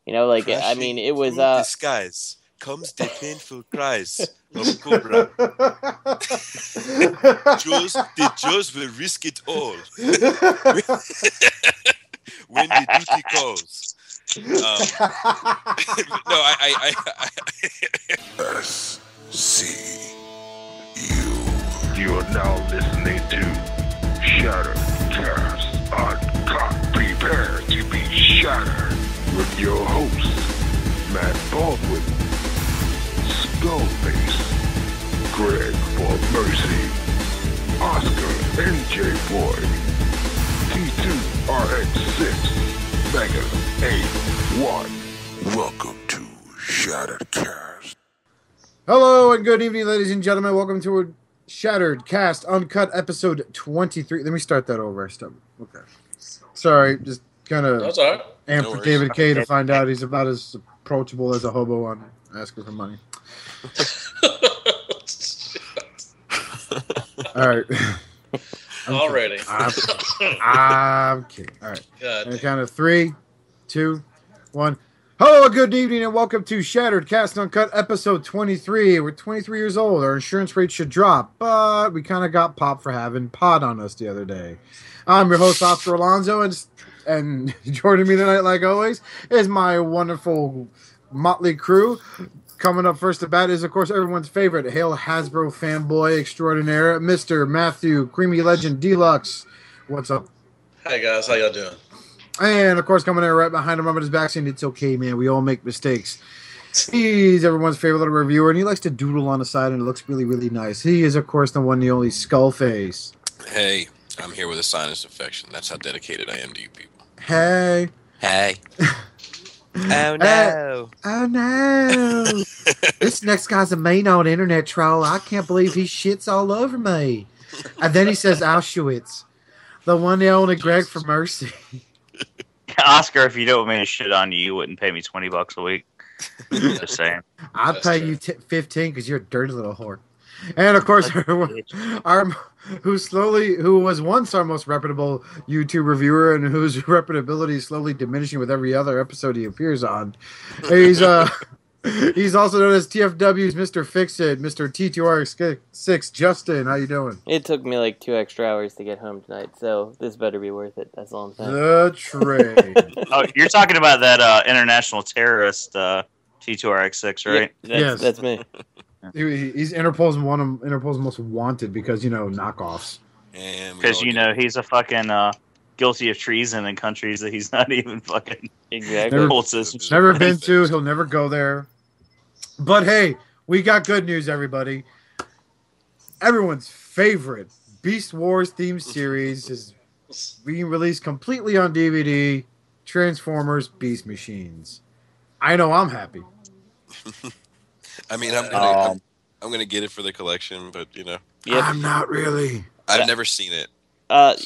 You know, like I Crashing mean, it was through the skies comes the painful cries of Cobra. The Jaws will risk it all when the duty calls. No, I SCU. You are now listening to Shoutouts Uncut. Prepare to be shattered with your hosts, Matt Baldwin, Skullface, Greg for Mercy, Oscar NJ Boy, T2RX6, Mega 81. Welcome to Shattered Cast. Hello and good evening, ladies and gentlemen. Welcome to a Shattered Cast Uncut episode 23. Let me start that over. Okay. Sorry, just kind of amped for David K to find out he's about as approachable as a hobo on asking for money. All right. Already. I'm kidding. All right. God. And a count of 3, 2, 1. Hello, good evening, and welcome to Shattered Cast Uncut episode 23. We're 23 years old. Our insurance rate should drop, but we kind of got popped for having pod on us the other day. I'm your host, Oscar Alonso, and joining me tonight, like always, is my wonderful motley crew. Coming up first to bat is, of course, everyone's favorite Hail Hasbro fanboy extraordinaire, Mr. Matthew Creamy Legend Deluxe. What's up? Hey guys, how y'all doing? And, of course, coming in right behind him on his back saying, it's okay, man. We all make mistakes. He's everyone's favorite little reviewer, and he likes to doodle on the side, and it looks really, really nice. He is, of course, the one, the only Skullface. Hey, I'm here with a sinus infection. That's how dedicated I am to you people. Hey. Hey. Oh, no. Oh, no. This next guy's a mean-old internet troll. I can't believe he shits all over me. And then he says Auschwitz. The one, the only Greg for Mercy. Oscar, if you don't want me to shit on you, you wouldn't pay me $20 a week. Just saying. I'd pay you 15 because you're a dirty little whore. And of course, who was once our most reputable YouTube reviewer and whose reputability is slowly diminishing with every other episode he appears on. He's also known as TFW's Mr. Fix-It, Mr. T2R6. Justin, how you doing? it took me like 2 extra hours to get home tonight, so this better be worth it. That's all I'm saying. The trade. Oh, you're talking about that international terrorist T2RX6, right? Yeah, Yes. that's me. He's Interpol's most wanted because, knockoffs. Because, he's a fucking guilty of treason in countries that he's not even fucking Exactly. Never- full citizenship. Never been to, he'll never go there. But hey, we got good news, everybody. Everyone's favorite Beast Wars themed series is being released completely on DVD. Transformers Beast Machines. I know I'm happy. I mean, I'm gonna get it for the collection, but Yep. I'm not really. I've never seen it.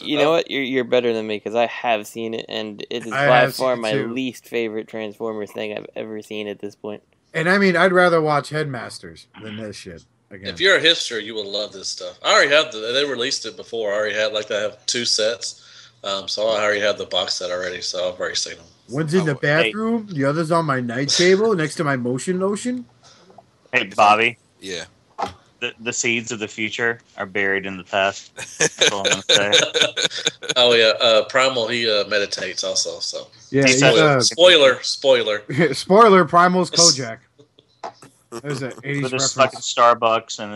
You know what? You're better than me because I have seen it, and it is I by have far seen it my too. least favorite Transformers thing I've ever seen at this point. And I mean, I'd rather watch Headmasters than this shit again. If you're a hipster, you will love this stuff. I already have they released it before. I already had I have 2 sets, so I already have the box set already. So I've already seen them. One's in the bathroom, the other's on my night table next to my motion lotion. Hey, Bobby, Yeah. the seeds of the future are buried in the past. That's all I'm going to say. Oh yeah, Primal he meditates also. So Yeah, He said- spoiler. spoiler, Primal's Kojak. There's an 80s With his reference. fucking Starbucks and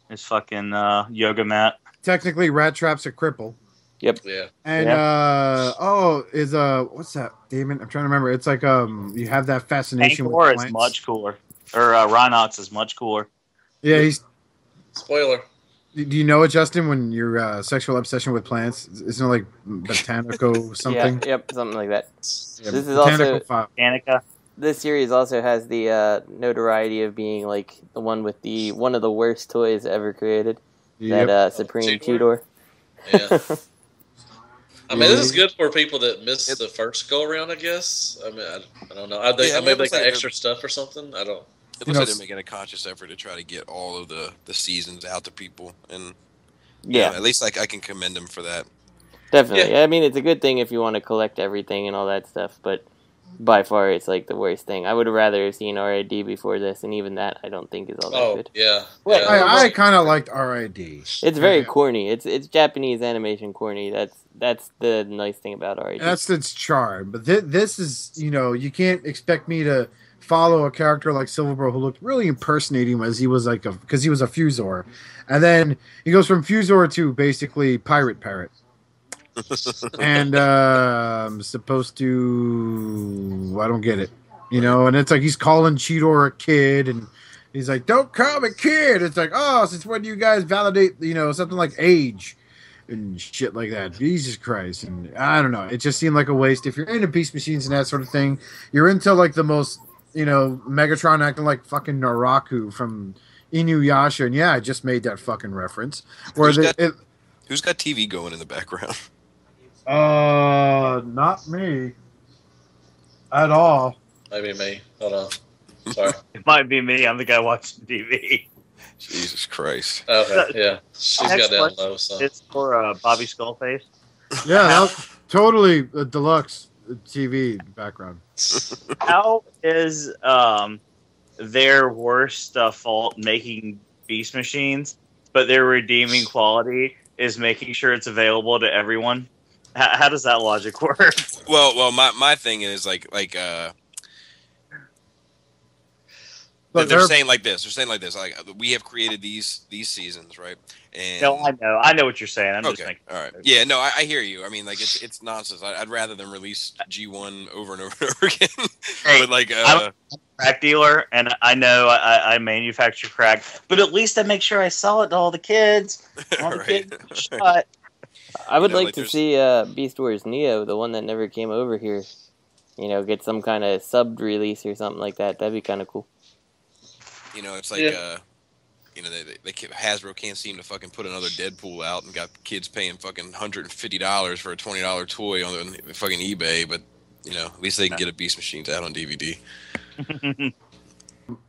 his fucking yoga mat. Technically, Rat Trap's a cripple. Yep. Yeah. And what's that? Damn it, I'm trying to remember. It's like you have that fascination Angkor with is plants. much cooler. Or Rhinox is much cooler. Yeah, he's. Spoiler. Do you know it, Justin? When your sexual obsession with plants isn't it like botanico something? Yeah, yep, something like that. Yeah, This is botanical also file. Danica. this series also has the notoriety of being like the one with one of the worst toys ever created. Yep. That Supreme Two-door? Two-Door. Yeah. I mean, this is good for people that missed the first go around. I guess. I mean, I don't know. Maybe they got extra stuff or something. I don't. It looks like they're making a conscious effort to try to get all of the seasons out to people, and Yeah, at least I can commend them for that. definitely. Yeah. I mean, it's a good thing if you want to collect everything and all that stuff, but by far it's like the worst thing. I would have rather have seen RID before this, and even that I don't think is all that good. Yeah. Well, Yeah. I kind of liked RID. It's very corny. It's Japanese animation corny. That's the nice thing about RID. That's its charm. But this is, you can't expect me to follow a character like Silverbro who looked really impersonating as he was because he was a Fusor, and then he goes from Fusor to basically Pirate Parrot. And I'm supposed to, I don't get it, and it's like he's calling Cheetor a kid, and he's like, don't call me kid. It's like, oh, since when do you guys validate, something like age and shit like that? Jesus Christ. And I don't know, it just seemed like a waste. If you're into Beast Machines and that sort of thing, you're into like the most, Megatron acting like fucking Naraku from Inuyasha, and yeah, I just made that fucking reference. Where who's got TV going in the background? Not me. At all. Maybe me. Hold on. Sorry. It might be me. I'm the guy watching TV. Jesus Christ. Okay, yeah. She's got down low, so. It's for Bobby Skullface. Yeah, that was totally a deluxe TV background. How is their worst fault making Beast Machines, but their redeeming quality is making sure it's available to everyone? How does that logic work? Well, my thing is like But they're saying like this. They're saying like this. Like we have created these seasons, right? And No, I know what you're saying. I'm just okay, thinking. all right. Yeah, no, I hear you. I mean, like it's nonsense. I'd rather them release G1 over and over and over again. Hey, but like, I'm a crack dealer, and I know I manufacture crack, but at least I make sure I sell it to all the kids. All the Right. kids shot. I would like to see Beast Wars Neo, the one that never came over here, get some kind of sub release or something like that. That'd be kind of cool. It's like Hasbro can't seem to fucking put another Deadpool out, and got kids paying fucking $150 for a $20 toy on the fucking eBay. But at least they can get a Beast Machines out on DVD.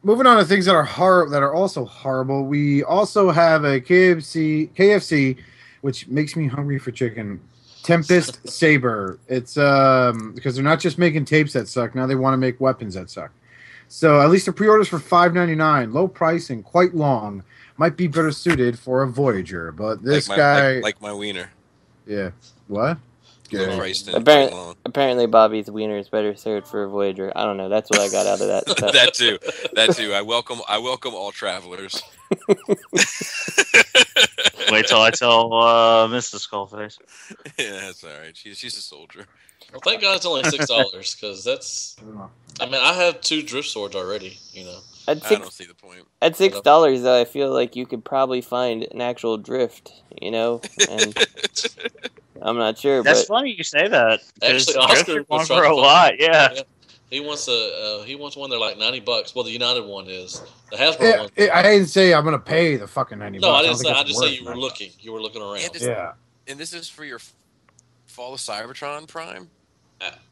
Moving on to things that are also horrible. We also have a KFC, which makes me hungry for chicken. Tempest Saber. It's because they're not just making tapes that suck. Now they want to make weapons that suck. So at least the pre-orders for $5.99, low price and quite long, might be better suited for a Voyager. But this guy, like my wiener. Yeah. What? Low priced and quite long. Apparently, Bobby's wiener is better served for a Voyager. I don't know. That's what I got out of that. That too. I welcome all travelers. Wait till I tell Mrs. Skullface. Yeah, that's all right. She's a soldier. Well, thank God it's only $6 because that's. I mean, I have 2 drift swords already. I don't see the point. At $6, though, I feel like you could probably find an actual drift. And I'm not sure. That's but funny you say that. Actually, Oscar was for a lot. Yeah. He wants one. They're like $90. Well, the United one is. The Hasbro one. I didn't say I'm gonna pay the fucking $90. No, I didn't say. I just say you were looking. You were looking around. And this is for your Fall of Cybertron Prime.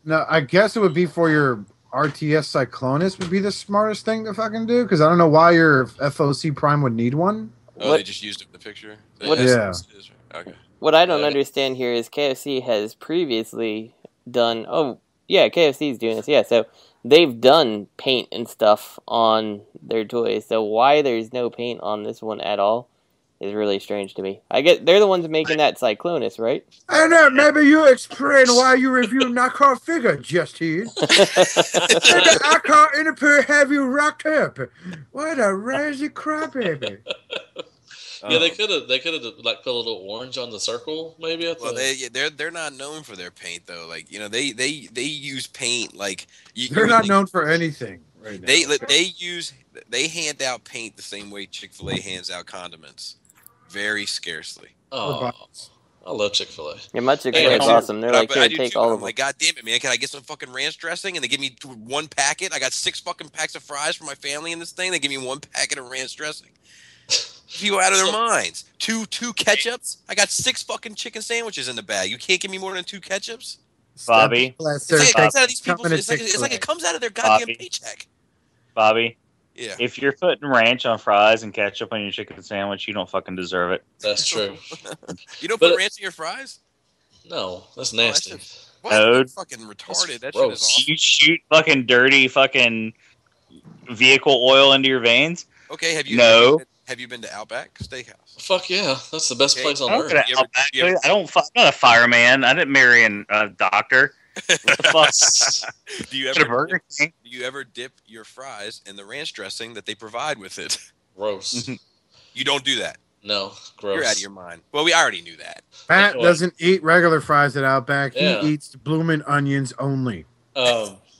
No, I guess it would be for your RTS Cyclonus. Would be the smartest thing to fucking do, because I don't know why your FOC Prime would need one. Oh, they just used it in the picture. Okay. What I don't understand here is KFC has previously done. Oh, yeah, KFC's doing this. Yeah, so they've done paint and stuff on their toys. So why there's no paint on this one at all is really strange to me. I get they're the ones making that Cyclonus, right? And maybe you explain why you review knockoff figure, Justin. I can't interpret have you rocked up. What a crazy crybaby. Yeah, they could have like put a little orange on the circle, maybe. Well, they're not known for their paint though. Like they use paint like they're not known for anything right now. They hand out paint the same way Chick-fil-A hands out condiments, very scarcely. Oh, I love Chick-fil-A. Yeah, my Chick-fil-A is awesome. They're like, here, take all of them. Like, God damn it, man! Can I get some fucking ranch dressing? And they give me 1 packet. I got 6 fucking packs of fries for my family in this thing. They give me 1 packet of ranch dressing. People out of their minds. Two ketchups. I got 6 fucking chicken sandwiches in the bag. You can't give me more than 2 ketchups, Bobby. It's like it comes out of these people's. It's like it comes out of their goddamn paycheck. Bobby. Yeah. If you're putting ranch on fries and ketchup on your chicken sandwich, you don't fucking deserve it. That's true. You don't put ranch in your fries? No, that's nasty. What? Node. Fucking retarded. That shit gross. is awesome. You shoot fucking dirty fucking vehicle oil into your veins? Okay, No. have you been to Outback Steakhouse? Fuck yeah, that's the best Okay. place on I don't earth. get You out ever- back. you ever- I'm not a fireman. I didn't marry a doctor. What the fuck? Do you At a Burger King? do you ever dip your fries in the ranch dressing that they provide with it? Gross. You don't do that. No, gross. You're out of your mind. Well, we already knew that. Matt doesn't eat regular fries at Outback. Yeah. He eats bloomin' onions only.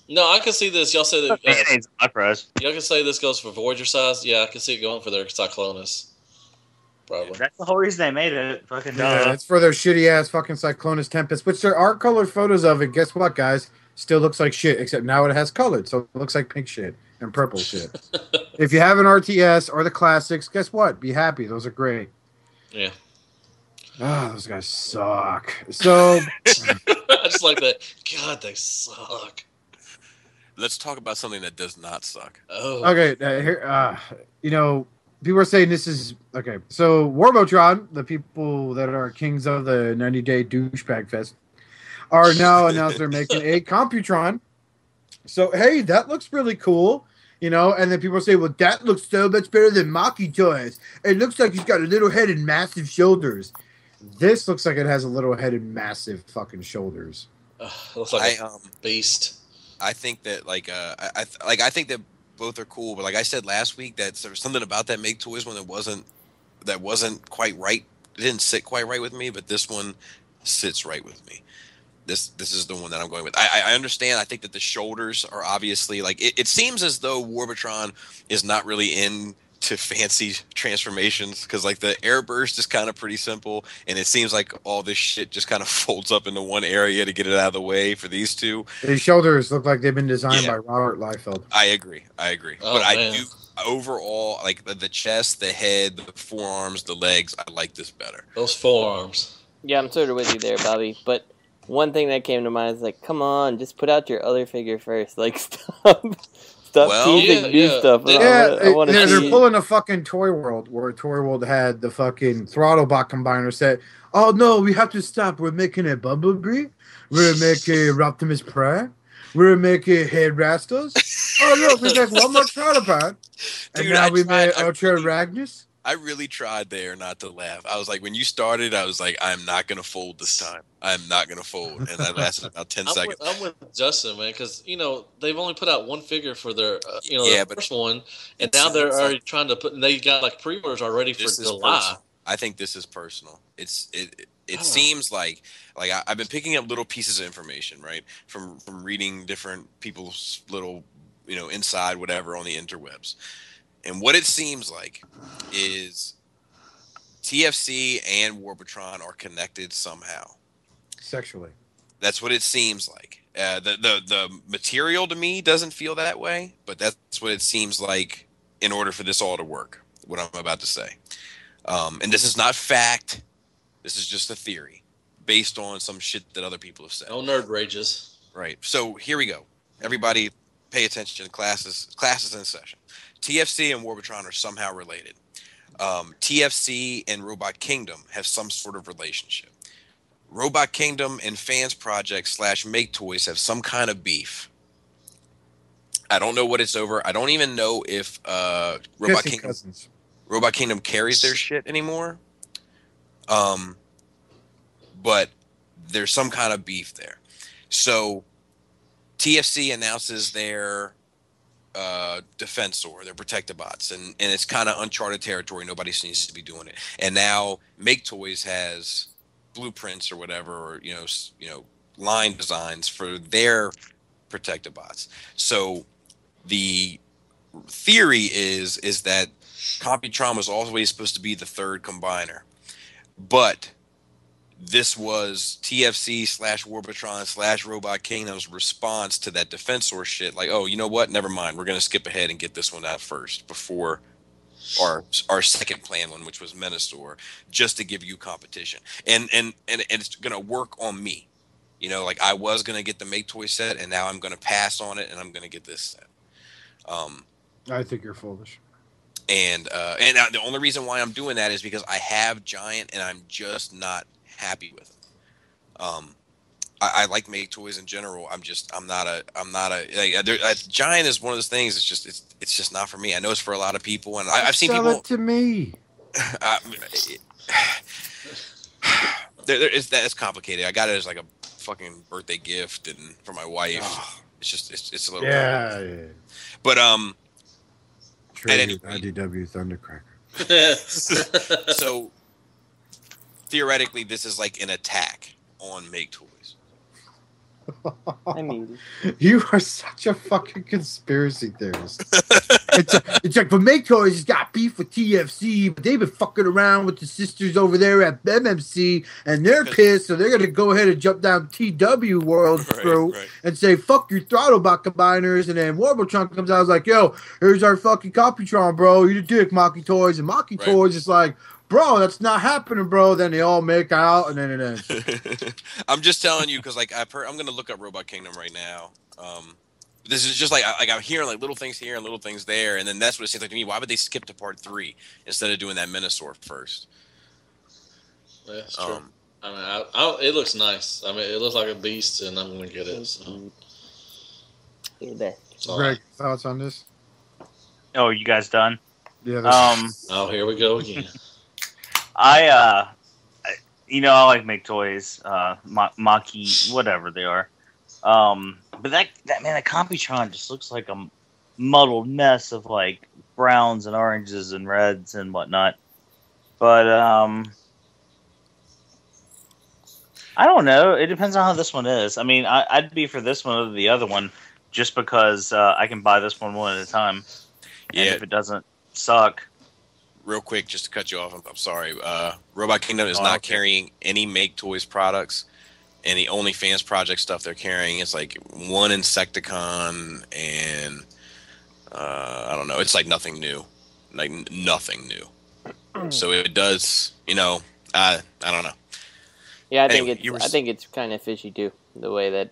No, I can see this. Y'all say that. Mayonnaise on my fries. Y'all can say this goes for Voyager size. Yeah, I can see it going for their Cyclonus. Probably. That's the whole reason they made it. Fucking Yeah, duh. it's for their shitty ass fucking Cyclonus Tempest, which there are colored photos of it. Guess what, guys? Still looks like shit, except now it has colored, so it looks like pink shit and purple shit. If you have an RTS or the classics, guess what? Be happy. Those are great. Yeah. Ah, those guys suck. So I just like that. God, they suck. Let's talk about something that does not suck. Oh. okay, here, people are saying this is okay. So Warbotron, the people that are kings of the 90-day douchebag fest, are now announced they're making a Computron. So hey, that looks really cool, And then people say, "Well, that looks so much better than Maki toys. It looks like he's got a little head and massive shoulders." This looks like it has a little head and massive fucking shoulders. Looks like a beast. I think that I think that both are cool, but like I said last week, that there was something about that Make Toys one that wasn't quite right. It didn't sit quite right with me, but this one sits right with me. This is the one that I'm going with. I understand. I think that the shoulders are obviously like it seems as though Warbotron is not really into fancy transformations, because like the airburst is kind of pretty simple, and it seems like all this shit just kind of folds up into one area to get it out of the way for these two. These shoulders look like they've been designed by Robert Liefeld. I agree. Oh, But I man. do overall like the chest, the head, the forearms, the legs. I like this better. Those forearms. Yeah, I'm sort of with you there, Bobby. But one thing that came to mind is like, come on, just put out your other figure first. Like, stop Well, teasing new stuff. I want to they're see. pulling a fucking Toy World where Toy World had the fucking Throttlebot combiner set. Oh no, we have to stop. We're making a Bumblebee. We're making Optimus Prime. We're making Head Rastos. Oh look, we make one more Throttlebot. And Dude, now I we tried- made I Ultra really- Ragnus. I really tried there not to laugh. I was like, when you started, I was like, I'm not gonna fold this time. I'm not gonna fold, and that lasted about 10 seconds. I'm with Justin, man, because they've only put out one figure for their Yeah, the but first one, and it now they're seems already like- trying to put. They got like pre-orders already for This is July. personal. I think this is personal. It Oh. seems like I've been picking up little pieces of information, right, from reading different people's little inside whatever on the interwebs, and what it seems like is TFC and Warbotron are connected somehow. Sexually. That's what it seems like. The material to me doesn't feel that way, but that's what it seems like in order for this all to work. What I'm about to say, and this is not fact. This is just a theory based on some shit that other people have said. No nerd rages. Right. So here we go. Everybody, pay attention. Classes in session. TFC and Warbotron are somehow related. TFC and Robot Kingdom have some sort of relationship. Robot Kingdom and Fans Project / Make Toys have some kind of beef. I don't know what it's over. I don't even know if Robot Kingdom carries their shit anymore. But there's some kind of beef there. So TFC announces their Defensor, their Protectobots, and it's kind of uncharted territory. Nobody seems to be doing it. And now Make Toys has blueprints or whatever, or line designs for their Protectobots. So the theory is that Computron was always supposed to be the third combiner, but this was TFC / Warbotron / Robot Kingdom's response to that Defensor shit. Like, oh, you know what? Never mind. We're going to skip ahead and get this one out first before our second plan one, which was Menasor, just to give you competition. And it's going to work on me. Like I was going to get the Make Toy set, and now I'm going to pass on it, and I'm going to get this set. I think you're foolish. And the only reason why I'm doing that is because I have Giant, and I'm just not happy with him. I like make toys in general. I'm not a Giant is one of those things. It's just not for me. I know it's for a lot of people, and I've seen Sell people. it to me. That's complicated. I got it as like a fucking birthday gift and for my wife. Oh. It's a little Yeah. But Traded anyway. IDW Thundercracker. So theoretically, this is like an attack on make toys. I mean, You are such a fucking conspiracy theorist. It's like, but Make Toys has got beef with TFC, but they've been fucking around with the sisters over there at MMC, and they're pissed, so they're going to go ahead and jump down TW World's throat and say, fuck your Throttlebot combiners, and then Warbotron comes out and is like, yo, here's our fucking Copytron, bro, you the dick, Maki Toys, and Maki Toys is like, bro, that's not happening, bro. Then they all make out, and then it ends. I'm just telling you because, like, I'm going to look up Robot Kingdom right now. This is just like I'm hearing like little things here and little things there, and then that's what it seems like to me. Why would they skip to part 3 instead of doing that Minosaur first? Yeah, that's true. I mean, it looks nice. I mean, it looks like a beast, and I'm going to get it. So. Greg, thoughts on this? Oh, you guys done? Yeah. Oh, here we go again. I like make toys, Maki, whatever they are. But that Computron just looks like a muddled mess of like browns and oranges and reds and whatnot. But I don't know. It depends on how this one is. I mean, I'd be for this one over the other one just because I can buy this one at a time. Yeah. And if it doesn't suck. Real quick, just to cut you off, I'm sorry. Robot Kingdom is not carrying any Make Toys products, and the OnlyFans project stuff they're carrying is like one Insecticon, and I don't know. It's like nothing new, nothing new. So it does, I don't know. Yeah, I think it's kind of fishy too, the way that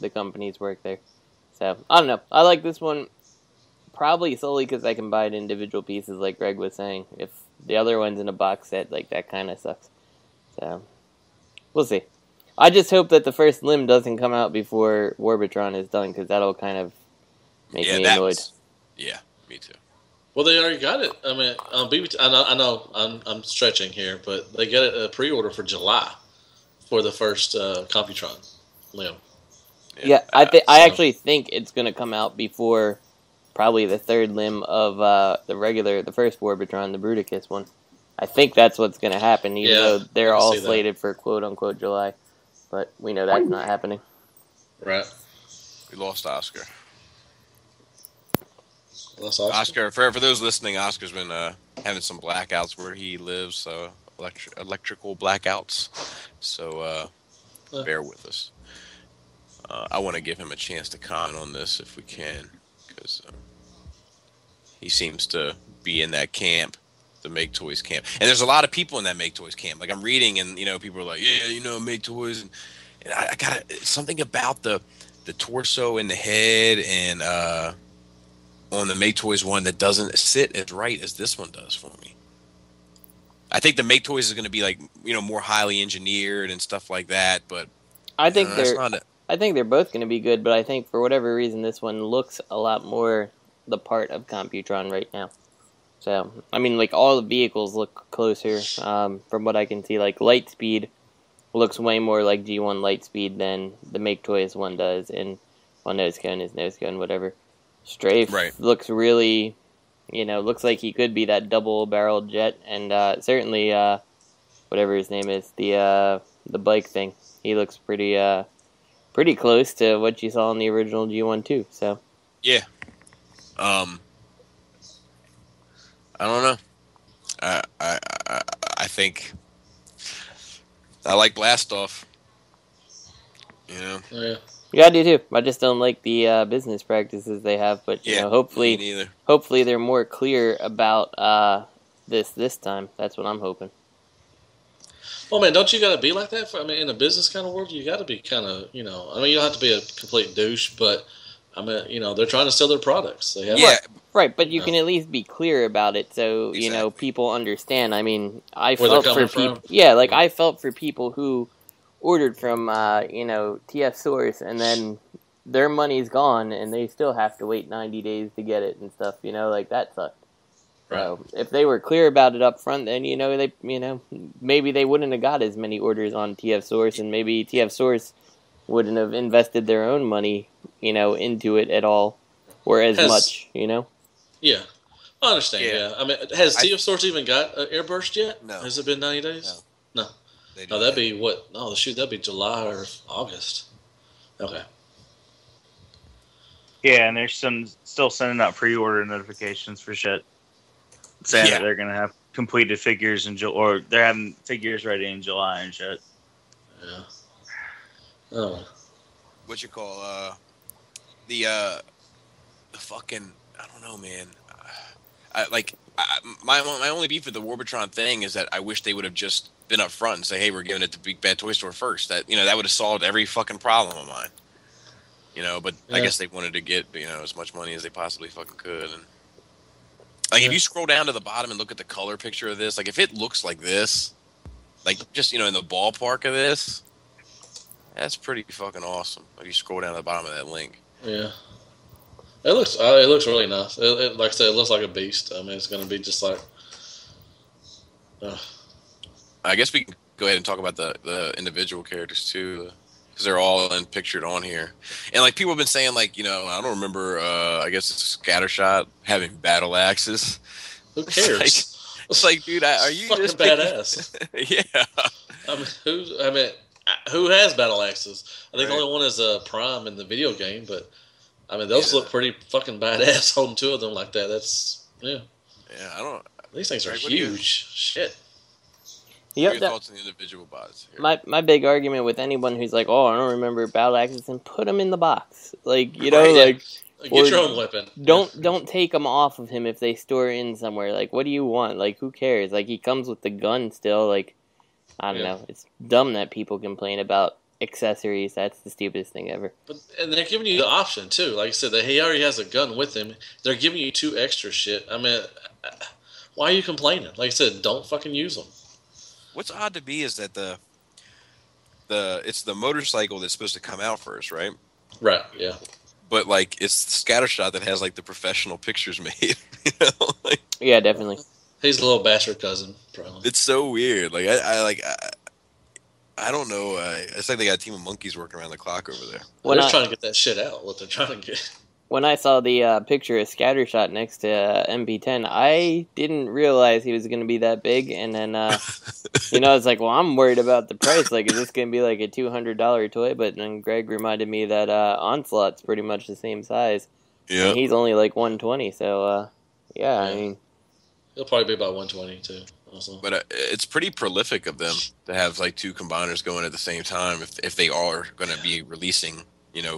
the companies work there. So I don't know. I like this one. Probably solely because I can buy it in individual pieces, like Greg was saying. If the other one's in a box set, like that kind of sucks. So we'll see. I just hope that the first limb doesn't come out before Warbotron is done, because that'll kind of make me annoyed. Yeah, me too. Well, they already got it. I mean, BBT, I know I'm stretching here, but they got a pre-order for July for the first Computron limb. Yeah, I actually think it's going to come out before probably the third limb of the first Warbotron, the Bruticus one. I think that's what's going to happen, even though they're all slated for quote-unquote July. But we know that's not happening. Right. We lost Oscar. Oscar. For those listening, Oscar's been having some blackouts where he lives, so electrical blackouts. So bear with us. I want to give him a chance to comment on this if we can, because he seems to be in that camp, the Make Toys camp. And there's a lot of people in that Make Toys camp. Like I'm reading, and people are like, yeah, Make Toys, and I got something about the torso and the head and on the Make Toys one that doesn't sit as right as this one does for me. I think the Make Toys is going to be like more highly engineered and stuff like that, but I think they're both going to be good, but I think for whatever reason this one looks a lot more the part of Computron right now. So I mean, like all the vehicles look closer from what I can see. Like Lightspeed looks way more like G1 Lightspeed than the Make Toys one does, and Nose Cone is Nose Cone, whatever. Strafe looks really, looks like he could be that double-barreled jet, and certainly, whatever his name is, the bike thing, he looks pretty close to what you saw in the original G1 too. So yeah, I don't know. I think I like Blastoff. Yeah. Yeah, I do too. I just don't like the business practices they have. But hopefully they're more clear about this time. That's what I'm hoping. Well, man, don't you got to be like that? In a business kind of world, you got to be kind of, you don't have to be a complete douche, but they're trying to sell their products. They have right. But you can at least be clear about it, so people understand. I mean, I felt for people. Yeah, like I felt for people who ordered from TF Source, and then their money's gone, and they still have to wait 90 days to get it and stuff. Like that sucks. Right. So if they were clear about it up front, then maybe they wouldn't have got as many orders on TF Source, and maybe TF Source wouldn't have invested their own money, into it at all, or as much, Yeah, I understand. Yeah, I mean, has TF Source even got an airburst yet? No. Has it been 90 days? No. No, that'd be what? Oh, shoot, that'd be July or August. Okay. Yeah, and they're still sending out pre-order notifications for shit, saying that they're gonna have completed figures or they're having figures ready in July and shit. Yeah. Oh. What you call the fucking, I don't know, man. My only beef with the Warbitron thing is that I wish they would have just been up front and say, hey, we're giving it to Big Bad Toy Store first. That that would have solved every fucking problem of mine. But I guess they wanted to get as much money as they possibly fucking could. And if you scroll down to the bottom and look at the color picture of this, if it looks like this, just in the ballpark of this, that's pretty fucking awesome. If you scroll down to the bottom of that link. Yeah. It looks really nice. It like I said, it looks like a beast. I mean, it's going to be just like. I guess we can go ahead and talk about the individual characters too, because they're all pictured on here. And people have been saying I don't remember. I guess it's Scattershot having battle axes. Who cares? It's dude, are you fucking just badass? Yeah. Who has battle axes? I think the only one is Prime in the video game, but. I mean, those look pretty fucking badass holding two of them like that. That's, yeah. Yeah, I don't... These things are huge. Shit. Yep, your thoughts on the individual bots here? My big argument with anyone who's like, oh, I don't remember battle axes, and put them in the box. Get your own weapon. Don't take them off of him if they store in somewhere. What do you want? Who cares? He comes with the gun still. I don't know. It's dumb that people complain about accessories. That's the stupidest thing ever. And they're giving you the option too. Like I said, that he already has a gun with him. They're giving you 2 extra shit. I mean, why are you complaining? Like I said, don't fucking use them. What's odd to me is that it's the motorcycle that's supposed to come out first, right? Right. Yeah. But it's Scattershot that has the professional pictures made. Yeah, definitely. He's a little bastard cousin, probably. It's so weird. I don't know. It's like they got a team of monkeys working around the clock over there. They're trying to get that shit out. What they're trying to get. When I saw the picture of Scattershot next to MP10, I didn't realize he was going to be that big. And then, I was like, well, I'm worried about the price. Is this going to be a $200 toy? But then Greg reminded me that Onslaught's pretty much the same size. Yeah. And he's only $120. So, yeah, I mean. He'll probably be about 120 too. Also. But it's pretty prolific of them to have 2 combiners going at the same time if they are going to be releasing,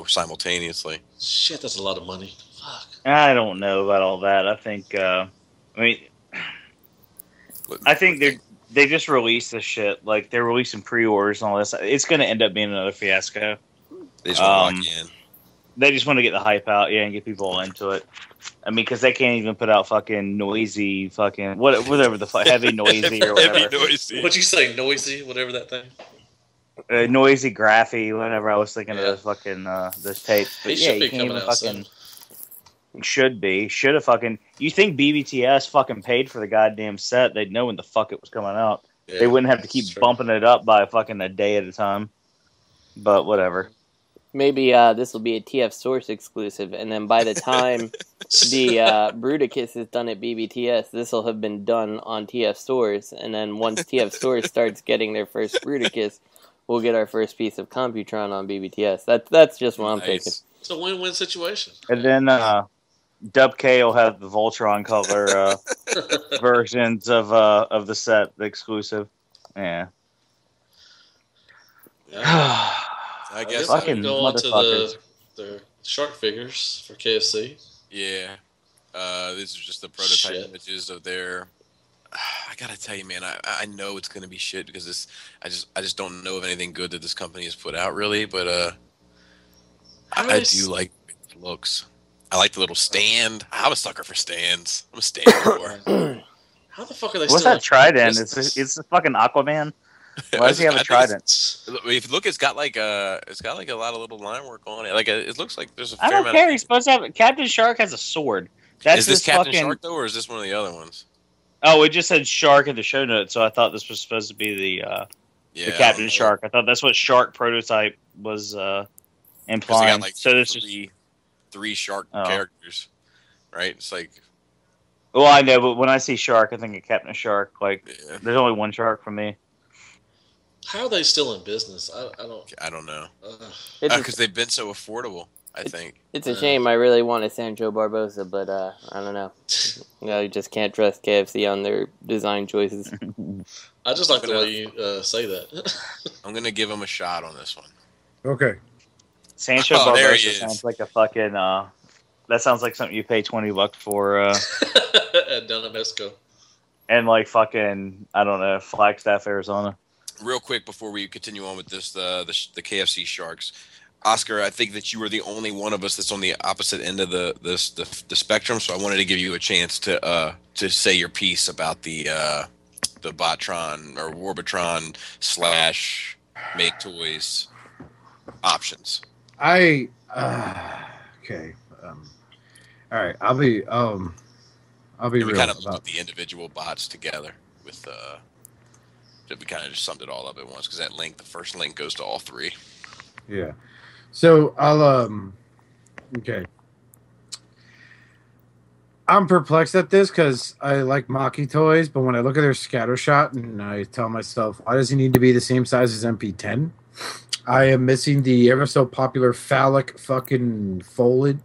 simultaneously. Shit, that's a lot of money. Fuck. I don't know about all that. I think, I think they just released this shit. They're releasing pre-orders and all this. It's going to end up being another fiasco. They just want to lock in. They just want to get the hype out, and get people all into it. I mean, because they can't even put out fucking noisy, whatever the fuck, heavy noisy or whatever. Heavy noisy. What'd you say, noisy, whatever that thing? Noisy graphy, whenever I was thinking of those fucking, those tapes. But should be coming out soon. Should have fucking, you think BBTS fucking paid for the goddamn set, they'd know when the fuck it was coming out. Yeah, they wouldn't have to keep bumping it up by fucking a day at a time. But whatever. Maybe this will be a TF Source exclusive, and then by the time the Bruticus is done at BBTS, this will have been done on TF Source, and then once TF Source starts getting their first Bruticus, we'll get our first piece of Computron on BBTS. That's just what I'm thinking. It's a win-win situation. And then Dub K will have the Voltron color versions of the set, the exclusive. Yeah. I guess I can go on to the shark figures for KFC. Yeah. These are just the prototype images of their... I gotta tell you, man, I know it's gonna be shit because I just don't know of anything good that this company has put out, really. But I do like the looks. I like the little stand. I'm a sucker for stands. I'm a stand for. How the fuck are they? What's that trident? It's a fucking Aquaman. Why does he have a trident? If you look, it's got like a lot of little line work on it. Like it looks like there's a I fair don't amount. care. He's supposed to have Captain Shark has a sword. That's Is this his Captain fucking. Shark though, or is this one of the other ones? Oh, it just said Shark in the show notes, so I thought this was supposed to be the Yeah, Captain Shark. I thought that's what Shark prototype was implying. They got like so this is three shark characters, right? It's like. Well, I know, but when I see Shark, I think of Captain Shark. Like, Yeah. there's only one shark for me. How are they still in business? I don't know. It's Because they've been so affordable. I think it's a shame. I really want a Sancho Barbosa, but I don't know. You just can't trust KFC on their design choices. I just like the way you say that. I'm gonna give them a shot on this one. Okay. Sancho there he Barbosa is. sounds like a fucking. That sounds like something you pay $20 for. Down in Mexico. And like fucking, I don't know, Flagstaff, Arizona. Real quick before we continue on with this, the KFC Sharks, Oscar, I think that you are the only one of us that's on the opposite end of the spectrum. So I wanted to give you a chance to say your piece about the Botron or Warbotron / Make Toys options. Okay. All right. I'll be We real kind of about put the individual bots together with we kind of just summed it all up at once because that link, the first link, goes to all three. Yeah. So I'll okay. I'm perplexed at this because I like Maki toys, but when I look at their scattershot and I tell myself, why does he need to be the same size as MP10? I am missing the ever so popular phallic fucking folded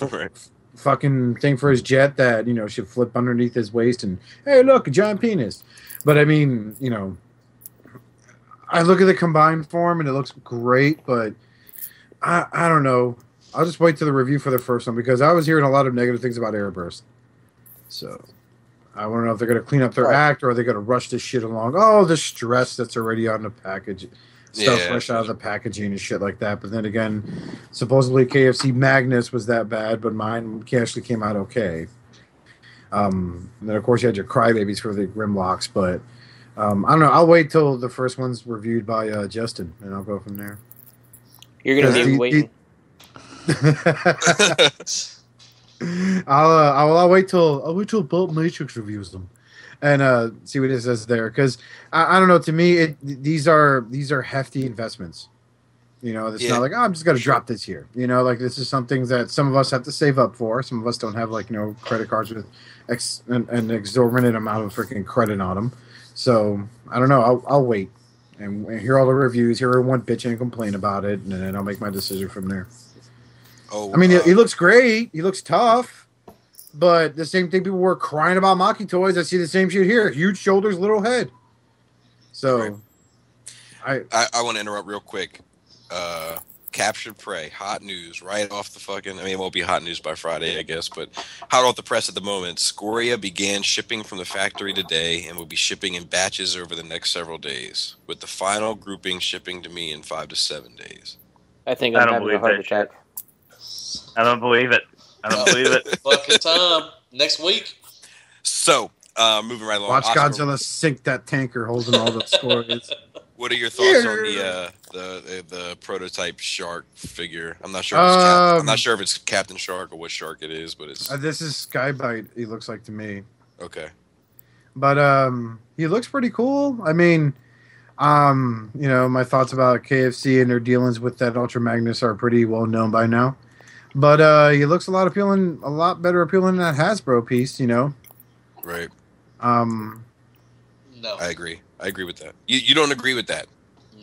Right. fucking thing for his jet that, should flip underneath his waist and, hey, look, a giant penis. But I mean, I look at the combined form and it looks great, but I don't know. I'll just wait till the review for the first one because I was hearing a lot of negative things about Airburst. So I want to know if they're going to clean up their act or are they going to rush this shit along. Oh, the stress that's already on the package. Stuff fresh out of the packaging and shit like that. But then again, supposedly KFC Magnus was that bad, but mine actually came out okay. And then, of course, you had your crybabies for the Grimlocks, but I don't know. I'll wait till the first one's reviewed by Justin, and I'll go from there. You're going to be waiting. I'll wait till Bolt Matrix reviews them. And see what it says there, because I don't know. To me, these are hefty investments. It's not like I'm just gonna drop this here. Like this is something that some of us have to save up for. Some of us don't have credit cards with an exorbitant amount of freaking credit on them. So I don't know. I'll wait and hear all the reviews, hear everyone bitching and complain about it, and then I'll make my decision from there. Oh, I mean, he looks great. He looks tough. But the same thing people were crying about Maki toys. I see the same shit here. Huge shoulders, little head. So, right. I want to interrupt real quick. Captured Prey, hot news right off the fucking. I mean, it won't be hot news by Friday, I guess, but hot off the press at the moment. Scoria began shipping from the factory today and will be shipping in batches over the next several days, with the final grouping shipping to me in 5 to 7 days. I think I'm having a heart attack. I don't believe it. I don't believe it. Fucking time. Next week. So, moving right along. Watch Oscar, Godzilla sink that tanker holding all the scores. What are your thoughts on the prototype shark figure? I'm not sure. I'm not sure if it's Captain Shark or what shark it is, but it's. This is Skybite. He looks like to me. Okay. But he looks pretty cool. I mean, my thoughts about KFC and their dealings with that Ultra Magnus are pretty well known by now. But he looks a lot better appealing than that Hasbro piece, Right. No. I agree with that. You don't agree with that?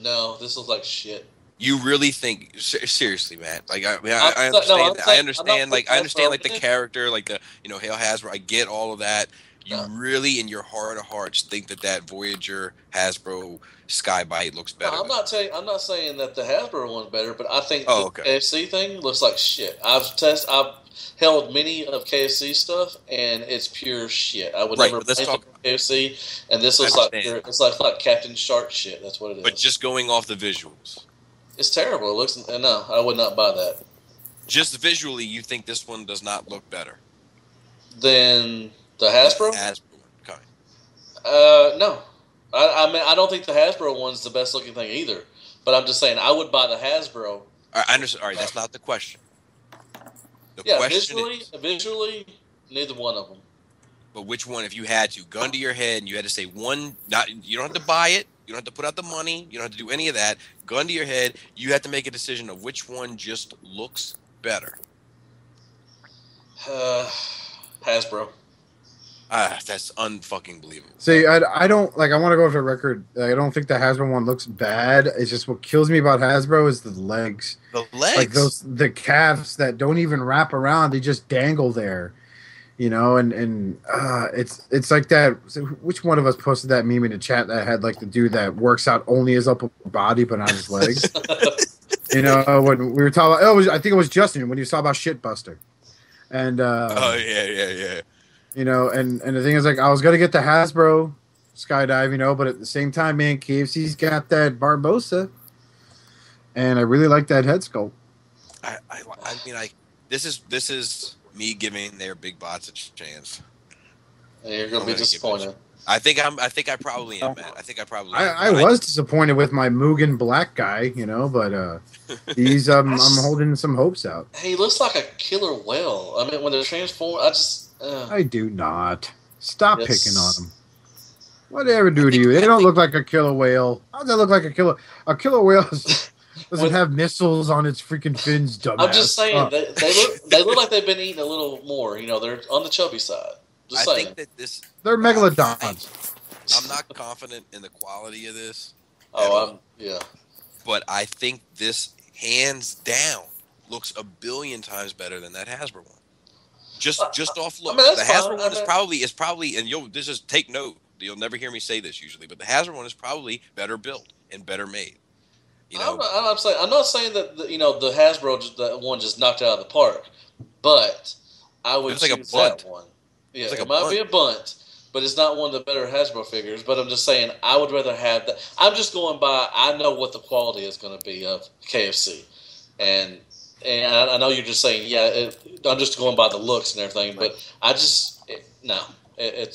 No, this looks like shit. You really think seriously, Matt? Like I understand. I understand like the character, like the Hail Hasbro. I get all of that. You really, in your heart of hearts, think that Voyager Hasbro Skybite looks better? No, I'm not saying that the Hasbro one's better, but I think the KFC thing looks like shit. I've held many of KFC stuff, and it's pure shit. I would never play KFC, and this looks like Captain Shark shit. That's what it is. But just going off the visuals, it's terrible. It looks. No, I would not buy that. Just visually, you think this one does not look better than the Hasbro? Okay. No. I mean, I don't think the Hasbro one's the best looking thing either. But I'm just saying, I would buy the Hasbro. I understand. All right, that's not the question. The question is, visually, neither one of them. But which one, if you had to, gun to your head, and you had to say one, you don't have to buy it, you don't have to put out the money, you don't have to do any of that. Gun to your head, you have to make a decision of which one just looks better. Hasbro. That's unfucking believable. See, I don't like. I want to go for a record. I don't think the Hasbro one looks bad. It's just what kills me about Hasbro is the legs. The legs, like the calves that don't even wrap around; they just dangle there. You know, and it's like that. So which one of us posted that meme in the chat that had like the dude that works out only his upper body but not his legs? You know, when we were talking about, I think it was Justin when he was talking about Shitbuster. And yeah. You know, and the thing is, like, I was gonna get the Hasbro skydive, you know, but at the same time, man, KFC's got that Barbosa, and I really like that head sculpt. I mean, this is me giving their big bots a chance. You're gonna be disappointed. I think I probably am, man. I was disappointed with my Mugen Black guy, you know, but he's I'm holding some hopes out. He looks like a killer whale. I mean, when they're transformed, I do not. Stop picking on them. What they ever do to you? They don't look like a killer whale. How does that look like a killer? A killer whale doesn't have missiles on its freaking fins, dumbass. I'm just saying, they look like they've been eating a little more. You know, they're on the chubby side. Just saying. Think that they're megalodons. I'm not confident in the quality of this. Yeah. But I think this, hands down, looks a billion times better than that Hasbro one. Just off look. The Hasbro one is probably, and this is take note. You'll never hear me say this usually, but the Hasbro one is probably better built and better made. You know, I'm not saying that the Hasbro one just knocked it out of the park, but I would choose that one. Yeah, it might be a bunt, but it's not one of the better Hasbro figures. But I'm just saying, I would rather have that. I'm just going by. I know what the quality is going to be of KFC, and I know you're just saying, I'm just going by the looks and everything. But it's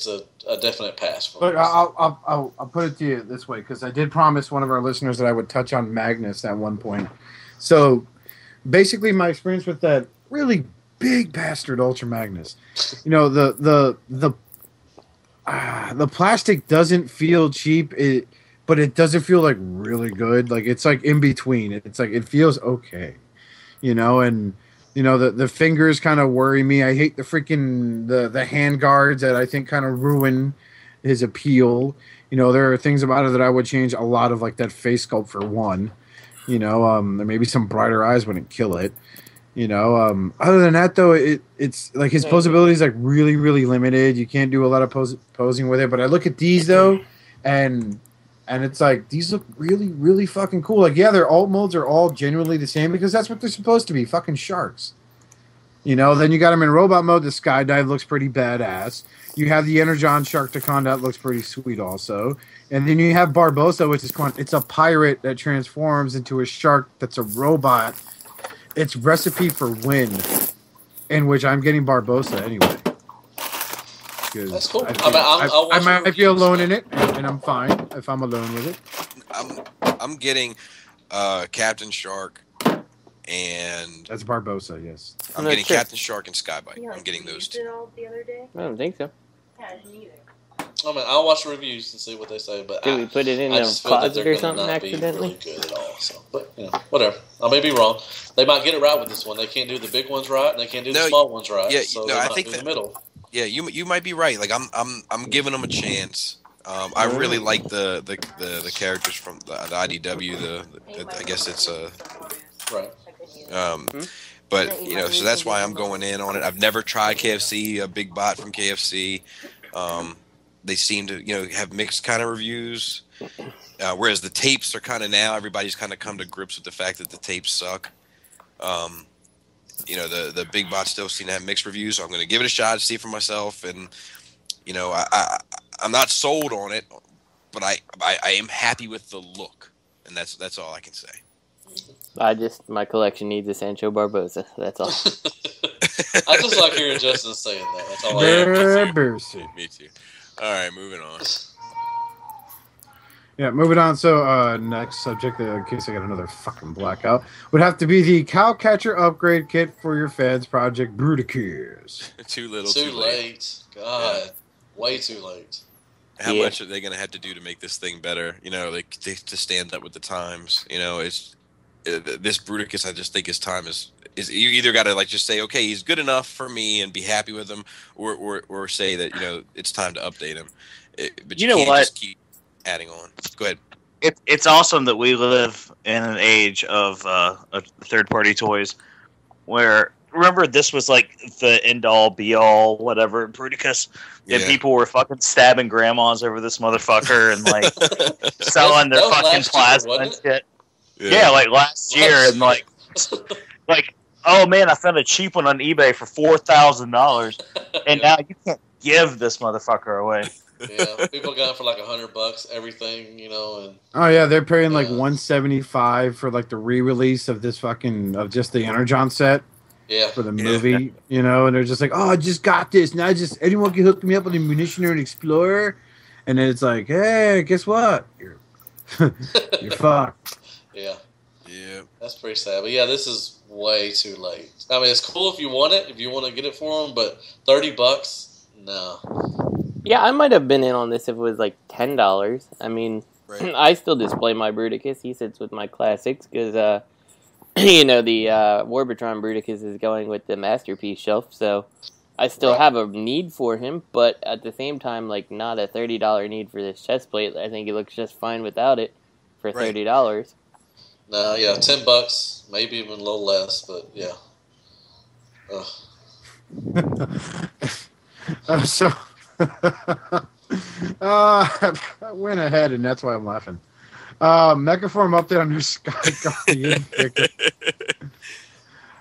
a definite pass for me. Look, I'll put it to you this way, because I did promise one of our listeners that I would touch on Magnus at one point. So basically, my experience with that really big bastard Ultra Magnus, you know, the plastic doesn't feel cheap, but it doesn't feel like really good. Like it's like in between. It's like it feels okay, you know, and you know the fingers kind of worry me. I hate the freaking the hand guards that I think kind of ruin his appeal. You know, there are things about it that I would change a lot of, like that face sculpt for one. You know, maybe some brighter eyes wouldn't kill it. You know, other than that, though, it's like his posability is like really, really limited. You can't do a lot of posing with it. But I look at these though, and it's like these look really, really fucking cool. Like, yeah, their alt modes are all genuinely the same because that's what they're supposed to be, fucking sharks. You know, then you got them in robot mode. The skydive looks pretty badass. You have the Energon Sharkticon that looks pretty sweet also. And then you have Barbosa, which is it's a pirate that transforms into a shark that's a robot. It's recipe for win, in which I'm getting Barbosa anyway. That's cool. I might be alone in it, and I'm fine if I'm alone with it. I'm getting Captain Shark, and that's Barbosa. Yes, I'm getting Captain Shark and Skybite. I'm getting those two. I don't think so. Yeah, neither. I mean, I'll watch the reviews and see what they say. But did we put it in a closet or something accidentally? Really good at all. So, but you know, whatever. I may be wrong. They might get it right with this one. They can't do the big ones right, and they can't do the small ones right. Yeah, so I think in the middle. Yeah, you might be right. Like I'm giving them a chance. I really like the characters from the IDW. I guess it's right. But you know, so that's why I'm going in on it. I've never tried KFC, a big bot from KFC. They seem to, you know, have mixed kind of reviews. Whereas the tapes are kind of now, everybody's kind of come to grips with the fact that the tapes suck. You know, the big bots still seem to have mixed reviews, so I'm going to give it a shot, see for myself. And, you know, I'm not sold on it, but I am happy with the look. And that's all I can say. My collection needs a Sancho Barbosa. That's all. I just like hearing Justin saying that. That's all I Me too. All right, moving on. Yeah, moving on. So, next subject, in case I got another fucking blackout, would have to be the Cowcatcher upgrade kit for your Feds Project Bruticus. Too little, too late. God, way too late. How much are they going to have to do to make this thing better? You know, like to stand up with the times. You know, it's this Bruticus. I just think his time is you either got to like just say, okay, he's good enough for me and be happy with him, or say that it's time to update him. But you can't just keep adding on. Go ahead. It's awesome that we live in an age of third-party toys where, remember, this was like the end-all, be-all, whatever, Bruticus, and people were fucking stabbing grandmas over this motherfucker and like selling their fucking plasma and shit. Yeah, like last year, and like, oh man, I found a cheap one on eBay for $4,000, and now you can't give this motherfucker away. Yeah, people got it for like $100, everything, and oh yeah, they're paying like $175 for like the re-release of this fucking of just the Energon set. Yeah, for the movie, and they're just like, oh, I just got this. Now anyone can hook me up with a munition or an explorer, and then it's like, hey, guess what? You're fucked. Yeah, that's pretty sad. But yeah, this is way too late. I mean, it's cool if you want it, if you want to get it for them, but $30, no. Yeah, I might have been in on this if it was like $10. I mean, I still display my Bruticus. He sits with my classics because, the Warbitron Bruticus is going with the Masterpiece shelf, so I still have a need for him, but at the same time, like, not a $30 need for this chest plate. I think he looks just fine without it for $30. No, yeah, $10, maybe even a little less, but yeah. So... I went ahead, and that's why I'm laughing. Mechaform update on your Sky Guardian figure.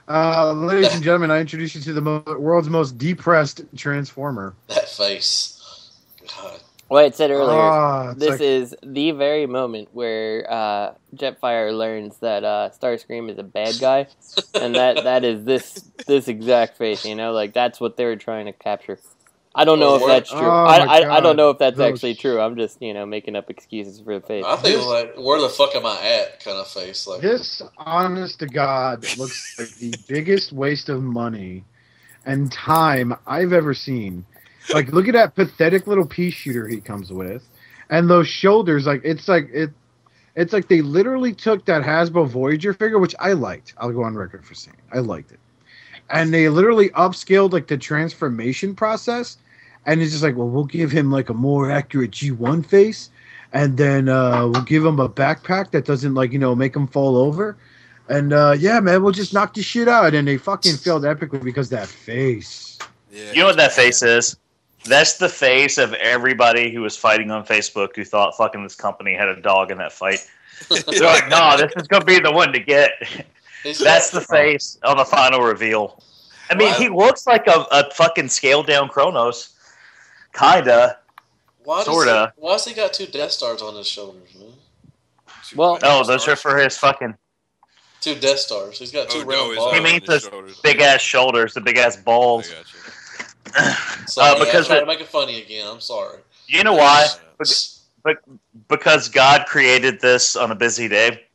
Ladies and gentlemen, I introduce you to the world's most depressed Transformer. That face. God. Well, I said earlier, this is the very moment where Jetfire learns that Starscream is a bad guy, and that is this exact face, like, that's what they were trying to capture. I don't know if that's true. I don't know if that's actually true. I'm just, making up excuses for the face. I think it's like, where the fuck am I at kind of face. Like, this, honest to God, looks like the biggest waste of money and time I've ever seen. Like, look at that pathetic little pea shooter he comes with. And those shoulders, it's like they literally took that Hasbro Voyager figure, which I liked. I'll go on record for saying I liked it. And they literally upscaled like the transformation process, and it's just like, well, we'll give him like a more accurate G1 face, and then we'll give him a backpack that doesn't make him fall over, and yeah, man, we'll just knock this shit out. And they fucking failed epically because that face. Yeah, you know what that face is? That's the face of everybody who was fighting on Facebook who thought fucking this company had a dog in that fight. They're like, no, this is gonna be the one to get. That's the face on the final reveal. I mean, he looks like a fucking scaled down Kronos. Kinda. Sorta. Why has he got 2 Death Stars on his shoulders, man? Well, those are for his fucking... 2 Death Stars. He's got 2 round balls. He means his big ass shoulders, the big ass balls. Sorry, because I'm trying to make it funny again. I'm sorry. You know why? Because God created this on a busy day.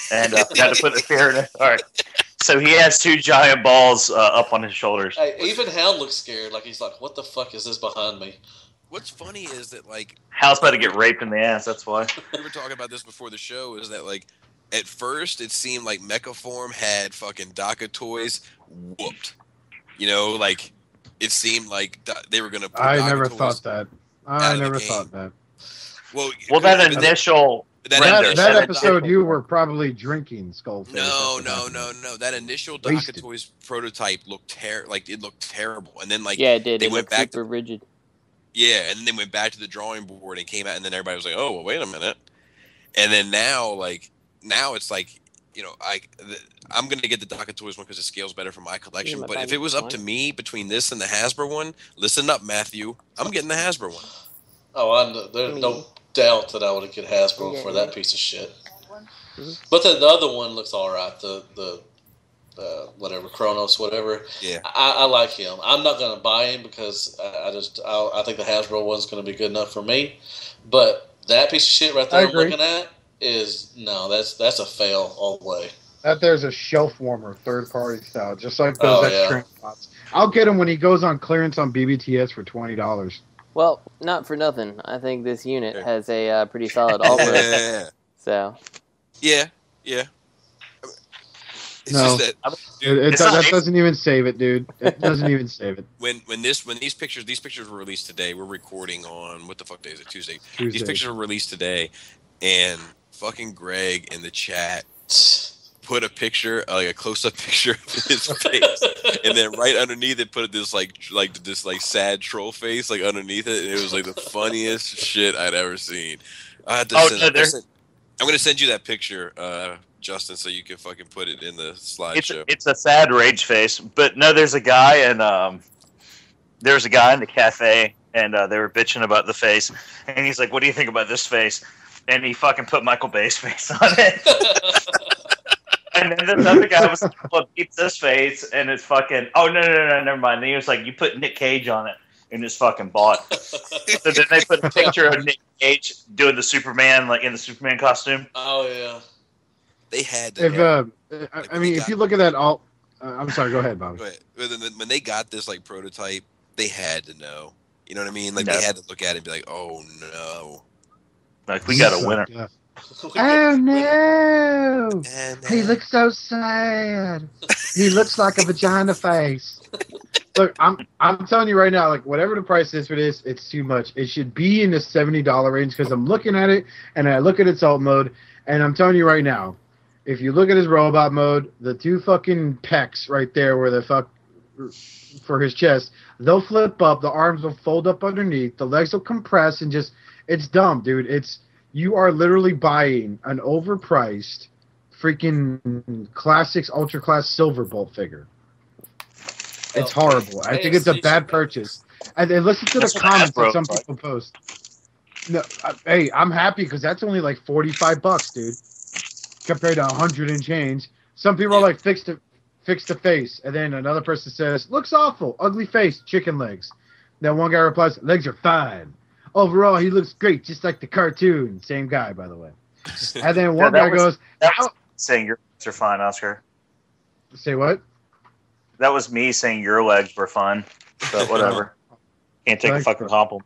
And had to put the fear in his heart. So he has 2 giant balls up on his shoulders. Hey, even Hound looks scared. Like, he's like, what the fuck is this behind me? What's funny is that, like... Hound's about to get raped in the ass, that's why. We were talking about this before the show, is that, like, at first it seemed like Mechaform had fucking DACA toys whooped. Like, it seemed like they were going to put I never thought that. I never thought that. Well, that initial... That episode, you were probably drinking, Skullface. No. That initial DACA Toys prototype looked terrible, and then it did. They went went back super rigid. Yeah, and then they went back to the drawing board and came out, and then everybody was like, "Oh, well, wait a minute." And then now it's like, I'm gonna get the DACA Toys one because it scales better for my collection. But if it was up to me between this and the Hasbro one, listen up, Matthew, I'm getting the Hasbro one. Oh, there's no doubt that I would get Hasbro for that piece of shit. But the other one looks alright. The whatever Kronos, whatever. Yeah, I like him. I'm not gonna buy him because I think the Hasbro one's gonna be good enough for me. But That piece of shit right there I'm looking at is that's a fail all the way. That there's a shelf warmer, third party style, just like those extra spots. I'll get him when he goes on clearance on BBTS for $20. Well, not for nothing. I think this unit has a pretty solid alt. So. Yeah. It's no, just that, dude, that doesn't even save it, dude. It doesn't even save it. When these pictures were released today, we're recording on what the fuck day is it? Tuesday. These pictures were released today, and fucking Greg in the chat put a picture, like a close-up picture of his face, and then right underneath it put this like sad troll face like underneath it, and it was like the funniest shit I'd ever seen. I had to I'm gonna send you that picture, Justin, so you can fucking put it in the slideshow. It's a sad rage face, but no, there's a guy in the cafe, and they were bitching about the face, and he's like, "What do you think about this face?" And he fucking put Michael Bay's face on it. And then this other guy was like, "Keep this face," and it's fucking. Oh no, never mind. And he was like, "You put Nick Cage on it," and it's fucking bought. So then they put a picture of Nick Cage doing the Superman, like in the Superman costume. Oh yeah. They had to. If you look at that, I'm sorry. Go ahead, Bobby. Go ahead. When they got this like prototype, they had to know. You know what I mean? Like they had to look at it and be like, "Oh no!" Like we got a winner. Yeah. Oh no! He looks so sad. He looks like a vagina face. Look, I'm telling you right now, like whatever the price is for this, it's too much. It should be in the $70 range because I'm looking at it and I look at its alt mode, and I'm telling you right now, if you look at his robot mode, the two fucking pecs right there where the fuck for his chest, they'll flip up, the arms will fold up underneath, the legs will compress, and just it's dumb, dude. You are literally buying an overpriced freaking Classics Ultra Class Silver Bolt figure. It's horrible. I think it's a bad purchase. And listen to the comments that some people post. No, hey, I'm happy because that's only like $45, dude, compared to 100 and change. Some people are like, fix the face, and then another person says, looks awful, ugly face, chicken legs. Then one guy replies, legs are fine. Overall, he looks great, just like the cartoon. Same guy, by the way. And then one guy goes, saying your legs are fine, Oscar. Say what? That was me saying your legs were fun. But whatever. Can't take a fucking compliment.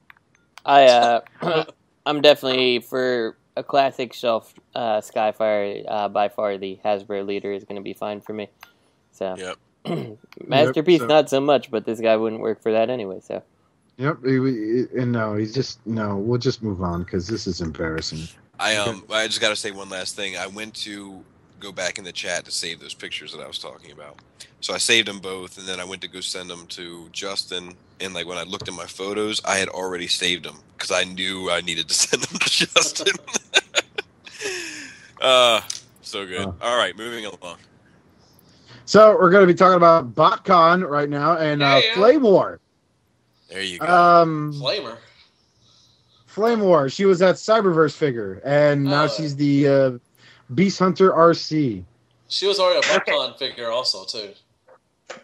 I'm definitely for a classic shelf Skyfire. By far, the Hasbro leader is going to be fine for me. So, Masterpiece, not so much, but this guy wouldn't work for that anyway. So. Yep, we'll just move on because this is embarrassing. I just got to say one last thing. I went to go back in the chat to save those pictures that I was talking about. So I saved them both, and then I went to go send them to Justin. And like when I looked at my photos, I had already saved them because I knew I needed to send them to Justin. So good. All right, moving along. So we're going to be talking about BotCon right now and Flame War. There you go. Flame War. She was that Cyberverse figure, and now she's the Beast Hunter RC. She was already a BotCon figure also, too.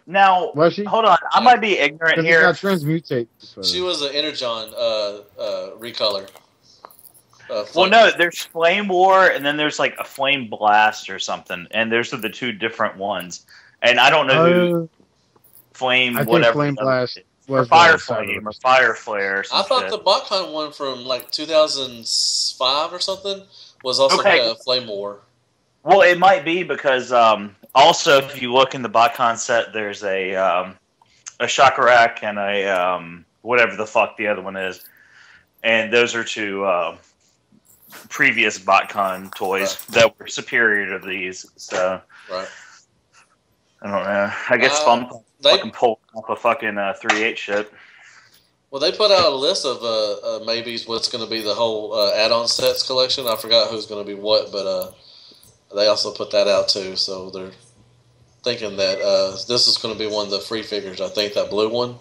Now, was she? Hold on. I might be ignorant here. Transmutate. She was an Energon recolor. Well, no, there's Flame War, and then there's like a Flame Blast or something, and those are the two different ones. And I don't know who Flame, I whatever. Flame Blast. Or Fire Flame or Fire Flare. Or some I thought shit. the BotCon one from like 2005 or something was also a Flame War. Well, it might be because also if you look in the BotCon set, there's a Chakrak and a whatever the fuck the other one is, and those are two previous BotCon toys that were superior to these. So I don't know. I guess fucking pull up a fucking 3/8 shit. Well, they put out a list of maybe what's going to be the whole add-on sets collection. I forgot who's going to be what, but they also put that out too. So they're thinking that this is going to be one of the free figures. I think that blue one.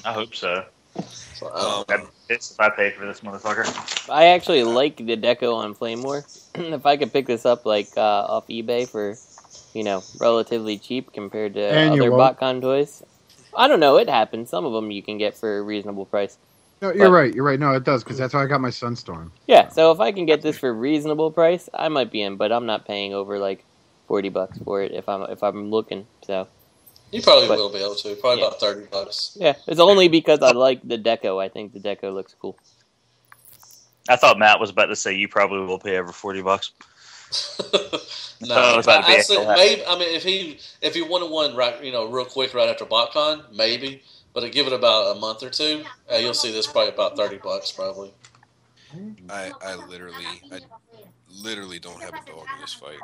I hope so. If I paid for this motherfucker. I actually like the deco on Flame War. If I could pick this up like off eBay for, relatively cheap compared to other BotCon toys. I don't know. It happens. Some of them you can get for a reasonable price. No, you're right. You're right. No, it does, because that's how I got my Sunstorm. Yeah, so if I can get this for a reasonable price, I might be in, but I'm not paying over like $40 for it if I'm looking. So you probably will be able to. Probably about $30. Yeah, it's only because I like the deco. I think the deco looks cool. I thought Matt was about to say you probably will pay over $40. No, I said maybe. I mean, if he wanted one right, real quick right after BotCon, maybe. But give it about a month or two, you'll see this probably about $30 probably. I literally don't have a dog in this fight.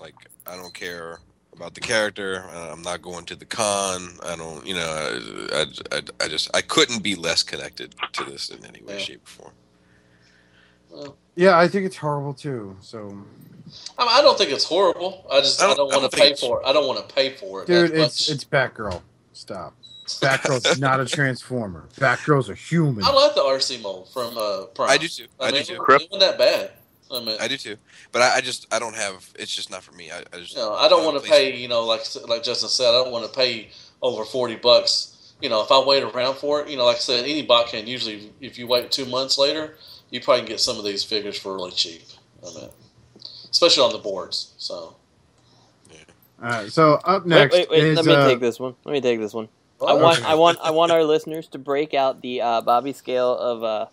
Like, I don't care about the character. I'm not going to the con. I don't, I couldn't be less connected to this in any way, shape, or form. Well, yeah, I think it's horrible too. So, I don't think it's horrible. I don't want to pay for it. I don't want to pay for it, dude. It's Batgirl. Stop. Batgirl's not a Transformer. Batgirl's a human. I like the RC mold from Prime. I do too. I do too. It wasn't that bad. I do too. But I don't have. It's just not for me. I don't want to pay. Like Justin said, I don't want to pay over $40. If I wait around for it, like I said, any bot can usually, if you wait 2 months later, you probably can get some of these figures for really cheap. Especially on the boards. So. Yeah. All right. So up next. Wait. Let me take this one. I want our listeners to break out the Bobby scale of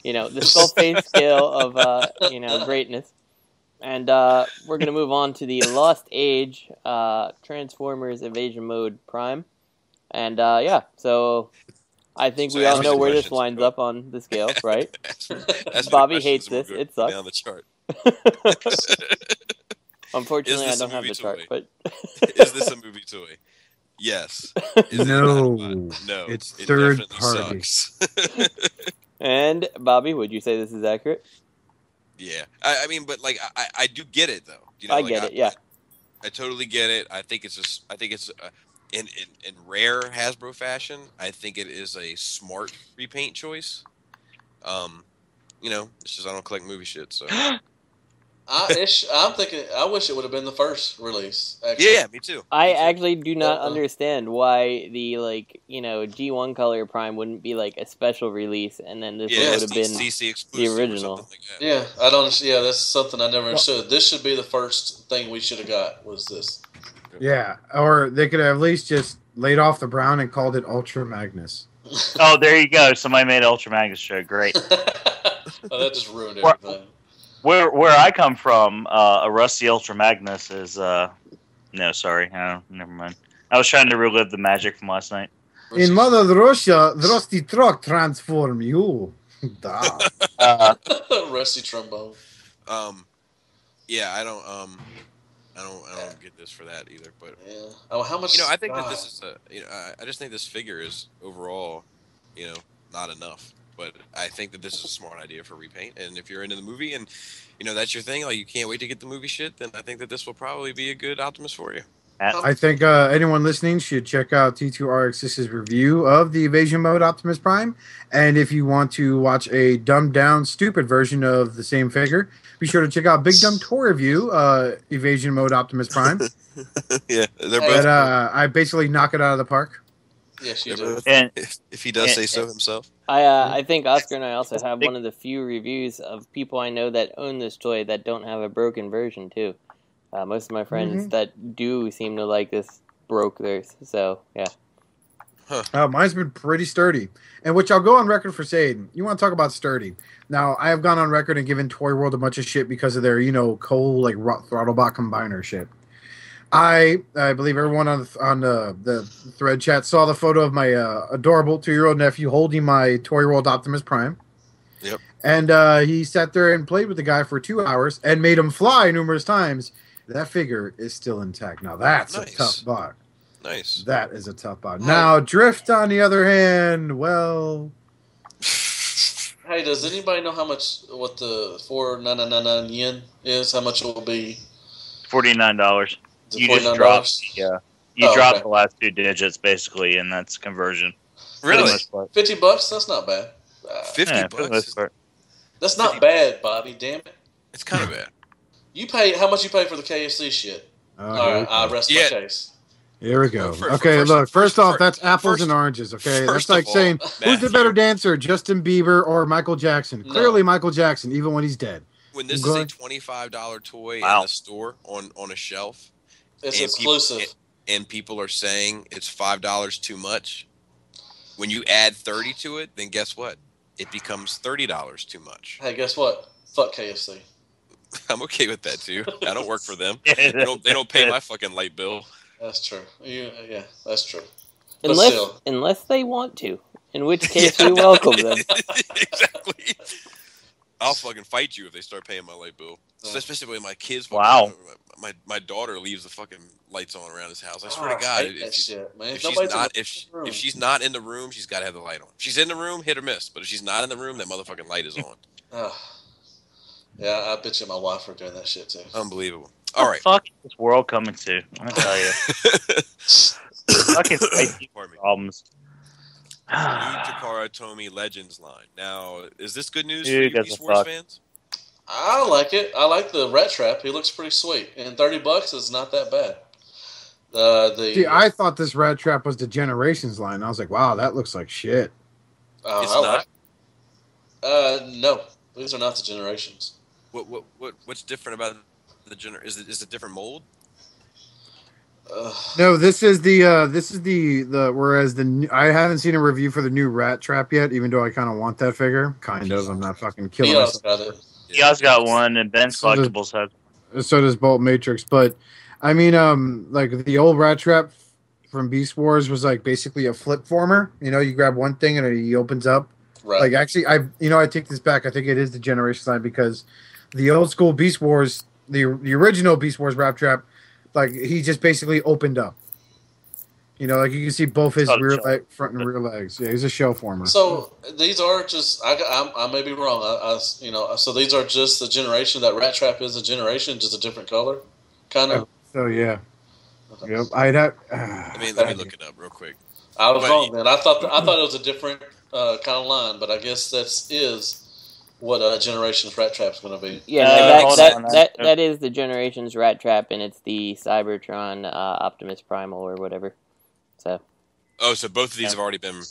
the skull face scale of greatness, and we're gonna move on to the Lost Age Transformers Evasion Mode Prime, and so I think we all know where this lines up on the scale, right? Bobby hates this; it sucks. Down the chart. Unfortunately, I don't have the chart, but is this a movie toy? Yes. No. It's third party. And Bobby, would you say this is accurate? Yeah, I mean, but like, I do get it though. I get it. Yeah, I totally get it. I think it's in rare Hasbro fashion. I think it is a smart repaint choice. It's just I don't collect movie shit, so. I'm thinking. I wish it would have been the first release. Actually. Yeah, me too. I actually do not understand why the G1 color Prime wouldn't be like a special release, and then this would have been the original. Like yeah, I don't. Yeah, that's something I never understood. This should be the first thing we should have got. Was this? Yeah, or they could have at least just laid off the brown and called it Ultra Magnus. Oh, there you go. Somebody made Ultra Magnus show. Great. That just ruined everything. Where I come from, a rusty Ultra Magnus is no, sorry, never mind. I was trying to relive the magic from last night. In Mother Russia, the rusty truck transform you. Rusty trombone. Yeah, I don't get this for that either. But yeah. Oh, how much? I think that this is I just think this figure is overall, not enough. But I think that this is a smart idea for repaint. And if you're into the movie and, that's your thing, like you can't wait to get the movie shit, then I think that this will probably be a good Optimus for you. I think anyone listening should check out T2RX's review of the Evasion Mode Optimus Prime. And if you want to watch a dumbed-down, stupid version of the same figure, be sure to check out Big Dumb Tour Review, Evasion Mode Optimus Prime. Yeah, they're both. I basically knock it out of the park. Yes, you do. And if he does say so himself. I think Oscar and I also have one of the few reviews of people I know that own this toy that don't have a broken version too. Most of my friends that do seem to like this broke theirs. So yeah. Huh. Mine's been pretty sturdy, and which I'll go on record for saying. You want to talk about sturdy? Now I have gone on record and given Toy World a bunch of shit because of their coal Throttlebot combiner shit. I believe everyone on the thread chat saw the photo of my adorable 2-year-old nephew holding my Toy World Optimus Prime. Yep. And he sat there and played with the guy for 2 hours and made him fly numerous times. That figure is still intact. Now that's nice. A tough bot. Nice. That is a tough bot. Now Drift, on the other hand, well. Hey, does anybody know what the 4,999 yen is? How much it will be? $49. You just dropped the last 2 digits basically, and that's conversion. Really? $50? That's not bad. $50? That's not bad, Bobby. Damn it. It's kind of bad. How much you pay for the KFC shit? All right, I rest my case. Here we go. First off, that's apples and oranges. Okay, that's like saying who's the better dancer, Justin Bieber or Michael Jackson? No. Clearly, Michael Jackson, even when he's dead. When this is a $25 toy in the store on a shelf, it's exclusive, and people are saying it's $5 too much. When you add 30 to it, then guess what? It becomes $30 too much. Hey, guess what? Fuck KFC. I'm okay with that too. I don't work for them. They don't pay my fucking light bill. That's true. Yeah, that's true. Unless they want to, in which case we welcome them. Exactly. I'll fucking fight you if they start paying my light bill. Especially when my kids. Wow. My daughter leaves the fucking lights on around his house. I swear to God, if she's not in the room, she's got to have the light on. If she's in the room, hit or miss. But if she's not in the room, that motherfucking light is on. Yeah, I bet you my wife for doing that shit too. Unbelievable. All right. Fuck this world coming to. I'm gonna tell you. Fucking problems. New Takara Tomy Legends line. Now, is this good news for you Beast Wars fans? I like it. I like the Rat Trap. He looks pretty sweet, and $30 is not that bad. See, I thought this Rat Trap was the Generations line. I was like, wow, that looks like shit. It's not. No, these are not the Generations. What's different about the Is it a different mold? No, this is the whereas I haven't seen a review for the new Rat Trap yet, even though I kind of want that figure. Kind of. I'm not fucking killing myself. Diaz got one, and Ben's Collectibles has. So does Bolt Matrix, but I mean, like the old Rat Trap from Beast Wars was like basically a flip former. You know, you grab one thing and he opens up. Right. Like actually, I take this back. I think it is the Generation line because the old school Beast Wars, the original Beast Wars Rat Trap, like he just basically opened up. You know, like you can see both his front and rear legs. Yeah, he's a shell former. So these are just I may be wrong. So these are just the generation that Rat Trap is a generation, just a different color, kind of. So yeah. Okay. Yep. I'd have. Let me look it up real quick. I was wrong then. I thought it was a different kind of line, but I guess is what Generations Rat Trap's going to be. Yeah, that is the Generations Rat Trap, and it's the Cybertron Optimus Primal or whatever. So. Oh, so both of these have already been.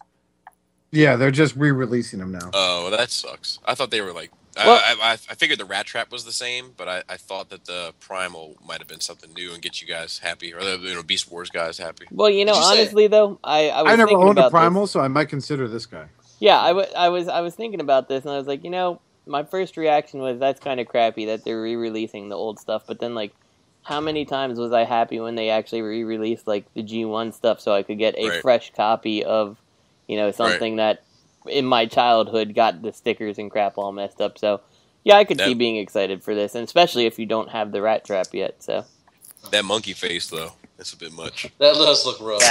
Yeah, they're just re-releasing them now. Oh, well, that sucks. I thought they were like. I figured the Rat Trap was the same, but I thought that the Primal might have been something new and get you guys happy, or the Beast Wars guys happy. Well, honestly though, I never owned a Primal, so I might consider this guy. Yeah, I was thinking about this, and I was like, my first reaction was that's kind of crappy that they're re-releasing the old stuff, but then like, how many times was I happy when they actually re-released like the G1 stuff so I could get a fresh copy of, something that in my childhood got the stickers and crap all messed up. So yeah, I could see being excited for this, and especially if you don't have the Rat Trap yet. So that monkey face though, that's a bit much. That does look rough.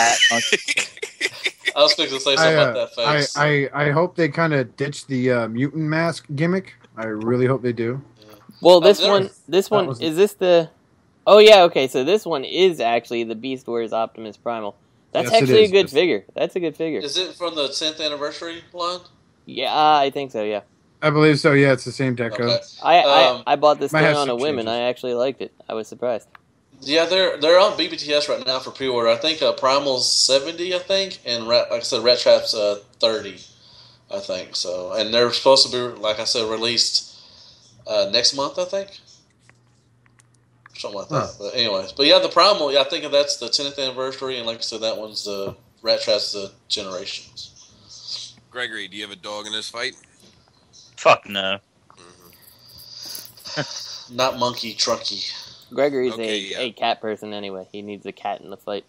I was going to say something about that face. I hope they kind of ditch the mutant mask gimmick. I really hope they do. Yeah. Well, this one is this the? Oh yeah, okay. So this one is actually the Beast Wars Optimus Primal. That's actually a good figure. That's a good figure. Is it from the 10th anniversary line? Yeah, I think so. Yeah. I believe so. Yeah, it's the same deco. Okay. I bought this thing on a whim, and I actually liked it. I was surprised. Yeah, they're on BBTS right now for pre-order. I think Primal's $70, I think, and like I said, Rat Trap's $30, I think. So, and they're supposed to be, like I said, released next month, I think, something like that. But anyways, the Primal, I think that's the 10th anniversary, and like I said, that one's the Rat Trap's the Generations. Gregory, do you have a dog in this fight? Fuck no. Mm-hmm. Not Monkey Trunky. Gregory's a cat person anyway. He needs a cat in the fight.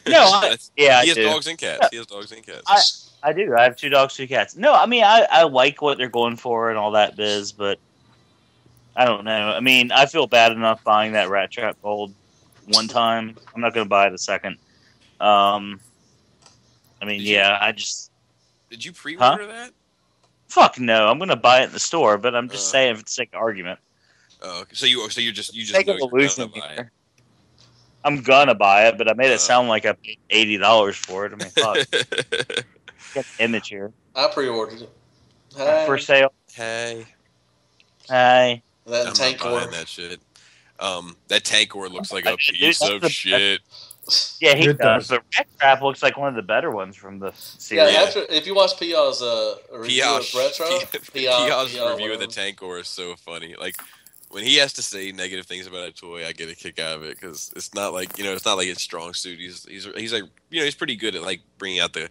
No, he has dogs and cats. He has dogs and cats. I do. I have 2 dogs, 2 cats. No, I mean, I like what they're going for and all that biz, but I don't know. I mean, I feel bad enough buying that Rat Trap mold one time. I'm not going to buy it a second. I mean, I just... Did you pre-order that? Fuck no. I'm going to buy it in the store, but I'm just saying for the sake of argument. Oh, okay. So you just know you're gonna buy it. I'm gonna buy it, but I made it sound like I paid $80 for it. I mean, fuck. Get the image here. I pre-ordered it. For sale. Hey. Hey. That I'm Tankor. not buying that shit. That Tankor looks like a piece of shit. Yeah, he does. But Rat Trap looks like one of the better ones from the series. Yeah, if you watch Pia's review of Retro, Pia's review of the Tankor is so funny. Like, when he has to say negative things about a toy, I get a kick out of it because it's not like it's not like it's strong suit. He's like he's pretty good at like bringing out the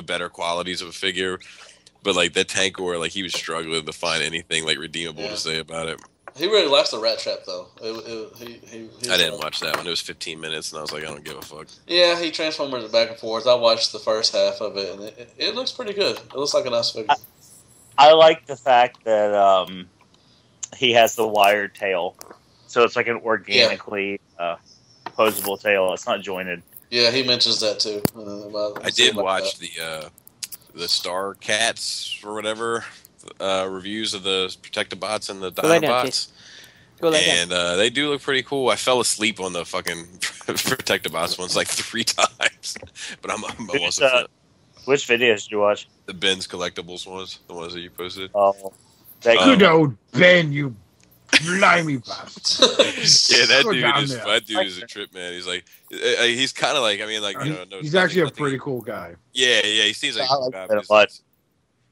better qualities of a figure, but like that Tankor, like he was struggling to find anything like redeemable to say about it. He really likes the Rat Trap though. I didn't watch that one. It was 15 minutes, and I was like, I don't give a fuck. Yeah, he transformed it back and forth. I watched the first half of it, and it looks pretty good. It looks like a nice figure. I like the fact that he has the wired tail, so it's like an organically posable tail. It's not jointed. Yeah, he mentions that too. I did watch the Star Cats or whatever reviews of the Protectobots and the Dinobots, and they do look pretty cool. I fell asleep on the fucking Protectobots ones like 3 times, but I'm also. Which videos did you watch? The Ben's Collectibles ones, the ones that you posted. Oh. Good old Ben, you blimey bastard. Yeah, that dude is a trip, man. He's like, he's kind of like, I mean, like, he's actually a pretty cool guy. Yeah, he seems like a cool guy. But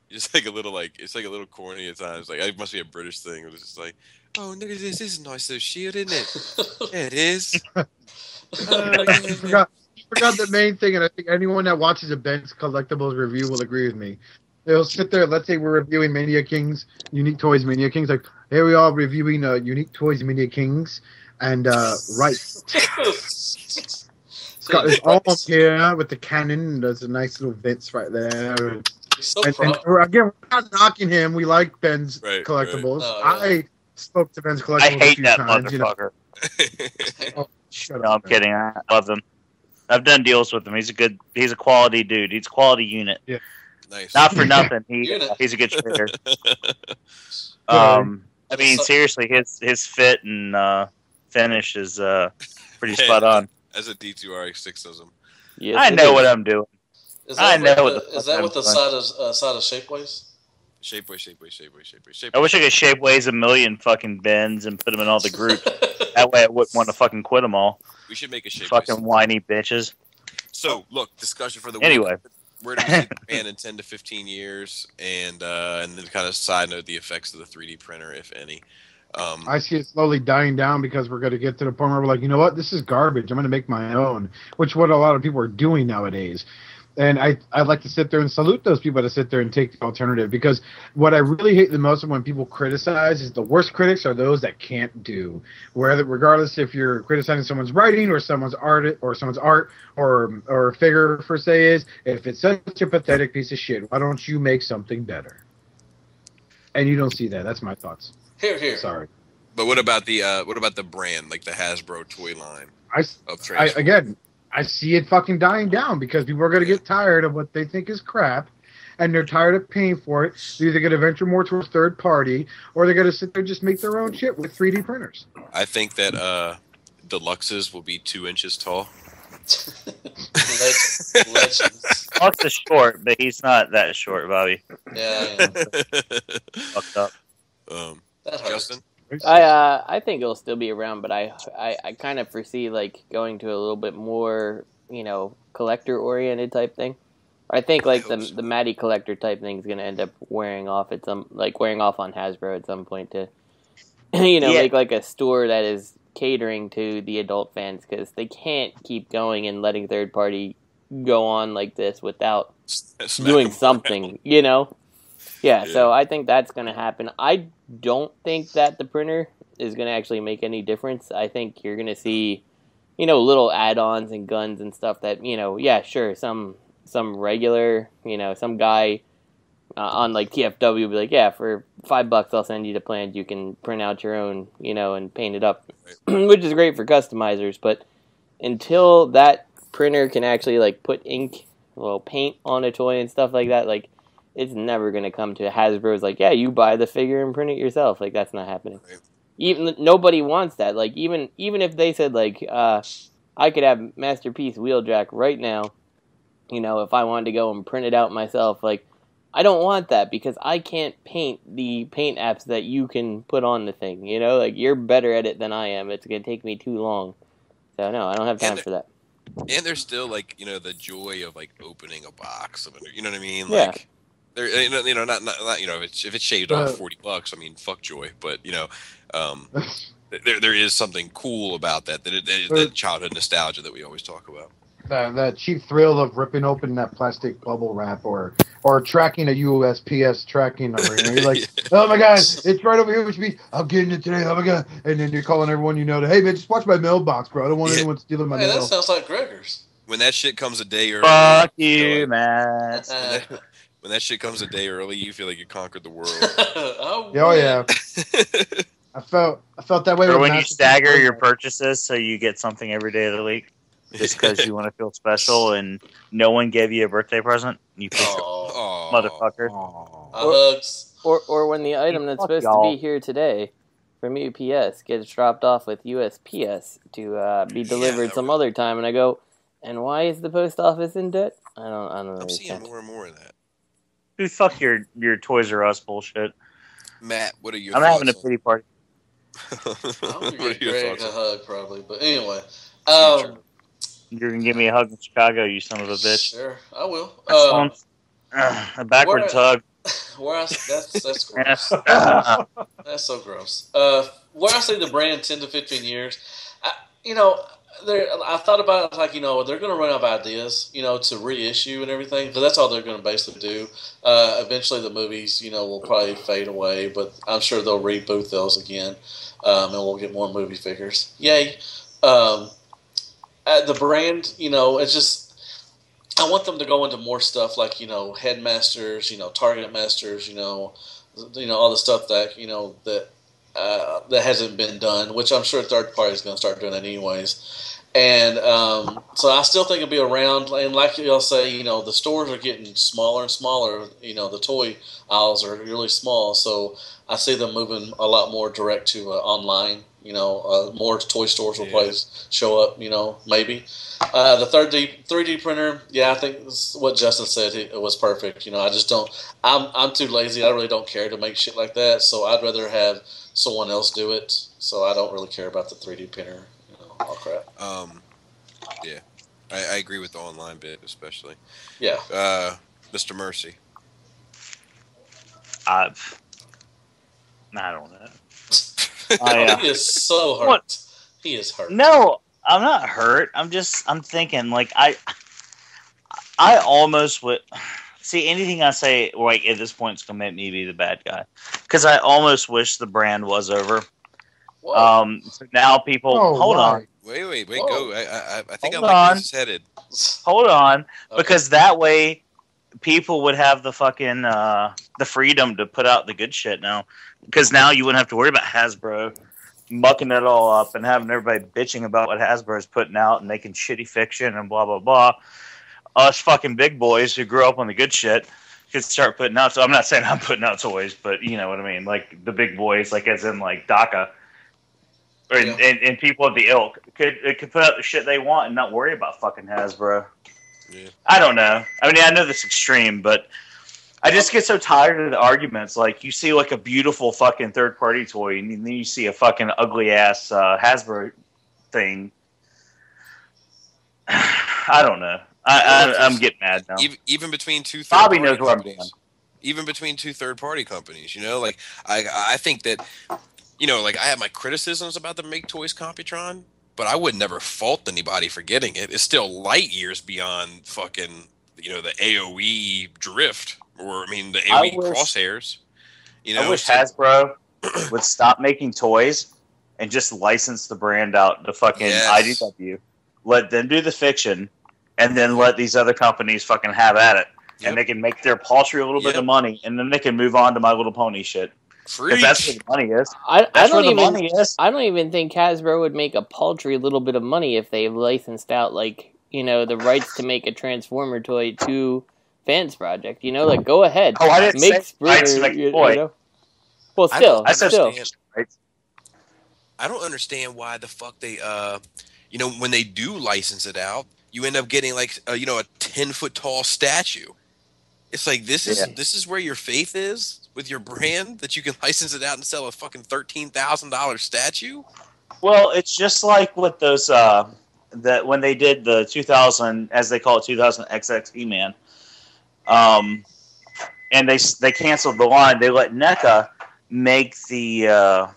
just like a little, like, it's like a little corny at times. Like, it must be a British thing. It's just like, oh, look at this. This is a nice little shield, isn't it? Yeah, it is. I forgot the main thing, and I think anyone that watches a Ben's Collectibles review will agree with me. They'll sit there, let's say we're reviewing Mania Kings, Unique Toys Mania Kings, like, here we are reviewing Unique Toys Mania Kings, and, right. It's got this arm here with the cannon, there's a nice little Vince right there. And again, we're not knocking him, we like Ben's Collectibles. Right. I spoke to Ben's Collectibles I hate a few that times, motherfucker. Oh, shut no, up, I'm kidding, I love him. I've done deals with him, he's a quality dude, he's a quality unit. Yeah. Nice. Not for nothing. He's a good trader. I mean, seriously, his fit and finish is pretty spot on. As a D2RX6 does him. Yes, I know what I'm doing. Is that with the side of Shapeways? Shapeways. I wish I could Shapeways a million fucking bins and put them in all the groups. That way I wouldn't want to fucking quit them all. We should make a Shapeways. Fucking whiny bitches. So, look, discussion for the anyway. Week. Where do we see the brand in 10 to 15 years? And then kind of side note the effects of the 3D printer, if any. I see it slowly dying down because we're going to get to the point where we're like, you know what, this is garbage. I'm going to make my own, which what a lot of people are doing nowadays. And I'd like to sit there and salute those people that sit there and take the alternative, because what I really hate the most when people criticize is the worst critics are those that can't do. Regardless if you're criticizing someone's writing or someone's art or figure per se is, if it's such a pathetic piece of shit, why don't you make something better? And you don't see that. That's my thoughts. Here. Sorry. But what about the brand, like the Hasbro toy line of I see it fucking dying down because people are going to get tired of what they think is crap, and they're tired of paying for it. They're either going to venture more towards third party, or they're going to sit there and just make their own shit with 3D printers. I think that Deluxes will be 2 inches tall. Legends. Deluxe is short, but he's not that short, Bobby. Yeah. Fucked up. That hurts. Justin? I think it'll still be around, but I kind of foresee like going to a little bit more, collector oriented type thing. I think like the Matty collector type thing is going to end up wearing off on Hasbro at some point to, make like a store that is catering to the adult fans, because they can't keep going and letting third party go on like this without doing something, Yeah, so I think that's going to happen. I don't think that the printer is going to actually make any difference. I think you're going to see, little add-ons and guns and stuff that, sure, some regular, some guy on like TFW will be like, yeah, for $5 I'll send you the plans. You can print out your own, and paint it up, which is great for customizers. But until that printer can actually like put paint on a toy and stuff like that, like, it's never going to come to Hasbro's like, yeah, you buy the figure and print it yourself. Like, that's not happening. Even nobody wants that. Like, even if they said, like, I could have Masterpiece Wheeljack right now, if I wanted to go and print it out myself, like, I don't want that because I can't paint the paint apps that you can put on the thing, Like, you're better at it than I am. It's going to take me too long. So, no, I don't have time for that. And there's still like the joy of like opening a box. You know what I mean? Yeah. Like there, not if it's shaved off $40, I mean, fuck joy. But there is something cool about that childhood nostalgia that we always talk about. That cheap thrill of ripping open that plastic bubble wrap or tracking a USPS tracking number. You're like, oh my god, it's right over here, which means I'm getting it today. Oh my god! And then you're calling everyone you know to, hey man, just watch my mailbox, bro. I don't want anyone stealing my mail. That sounds like Gregor's. When that shit comes a day early, fuck you, Matt. When that shit comes a day early, you feel like you conquered the world. Oh yeah. I felt that way. Or when you stagger your purchases so you get something every day of the week, just because you want to feel special, and no one gave you a birthday present. You motherfucker. Or when the item that's supposed to be here today from UPS gets dropped off with USPS to be delivered some other time, and I go, and why is the post office in debt? I don't I'm understand. seeing more and more of that. Dude, fuck your Toys R Us bullshit. Matt, what are your I'm having a pity party. I'm going to give Greg a hug, probably. But anyway. You're going to give me a hug in Chicago, you son of a bitch. Sure, I will. A backwards hug. That's gross. That's so gross. Where I say the brand 10 to 15 years, I thought about it like, they're going to run out of ideas, to reissue and everything, because that's all they're going to basically do. Eventually the movies, will probably fade away, but I'm sure they'll reboot those again, and we'll get more movie figures. Yay. The brand, it's just, I want them to go into more stuff like, Headmasters, Target Masters, all the stuff that, that hasn't been done, which I'm sure third party is going to start doing it anyways. And so I still think it'll be around. And like y'all say, the stores are getting smaller and smaller. The toy aisles are really small. So I see them moving a lot more direct to online. More toy stores will probably show up, maybe. The 3D printer, I think what Justin said, it was perfect. I just don't, I'm too lazy. I really don't care to make shit like that. So I'd rather have someone else do it. So I don't really care about the 3D printer, all crap. Yeah. I agree with the online bit, especially. Yeah. Mr. Mercy. I don't know. He is so hurt. What? He is hurt. No, I'm not hurt. I'm thinking, like, I almost would see anything I say, like, at this point, it's gonna make me be the bad guy, because I almost wish the brand was over. Whoa. So now people hold on. Wait, Whoa. go. I think hold I like on. this is headed. Hold on, Okay. because that way people would have the fucking the freedom to put out the good shit now. Because now you wouldn't have to worry about Hasbro mucking it all up and having everybody bitching about what Hasbro is putting out and making shitty fiction and blah, blah, blah. Us fucking big boys who grew up on the good shit could start putting out. So I'm not saying I'm putting out toys, but you know what I mean? Like the big boys, like as in like DACA and people of the ilk could put out the shit they want and not worry about fucking Hasbro. Yeah. I don't know. I mean, I know this extreme, but I just get so tired of the arguments. Like, you see, like, a beautiful fucking third-party toy, and then you see a fucking ugly-ass Hasbro thing. I don't know. I'm getting mad now. Even between two Bobby knows where I'm going. Even between two third-party companies, like, I think that, like, I have my criticisms about the Make Toys Computron, but I would never fault anybody for getting it. It's still light years beyond fucking, the AOE drift. Or, the AOE crosshairs. I wish Hasbro would stop making toys and just license the brand out to fucking IDW. Let them do the fiction, and then let these other companies fucking have at it. Yep. And they can make their paltry a little bit of money, and then they can move on to My Little Pony shit. If that's where the money is. I don't even think Hasbro would make a paltry little bit of money if they licensed out, like, the rights to make a Transformer toy to Fans Project, like, go ahead. Oh, I didn't say rights to make a toy. Well, still. I don't understand why the fuck they, when they do license it out, you end up getting, like, a 10-foot tall statue. It's like, this is where your faith is with your brand, that you can license it out and sell a fucking $13,000 statue? Well, it's just like with those, that when they did the 2000, as they call it, 2000 XX He-Man, and they canceled the line. They let NECA make the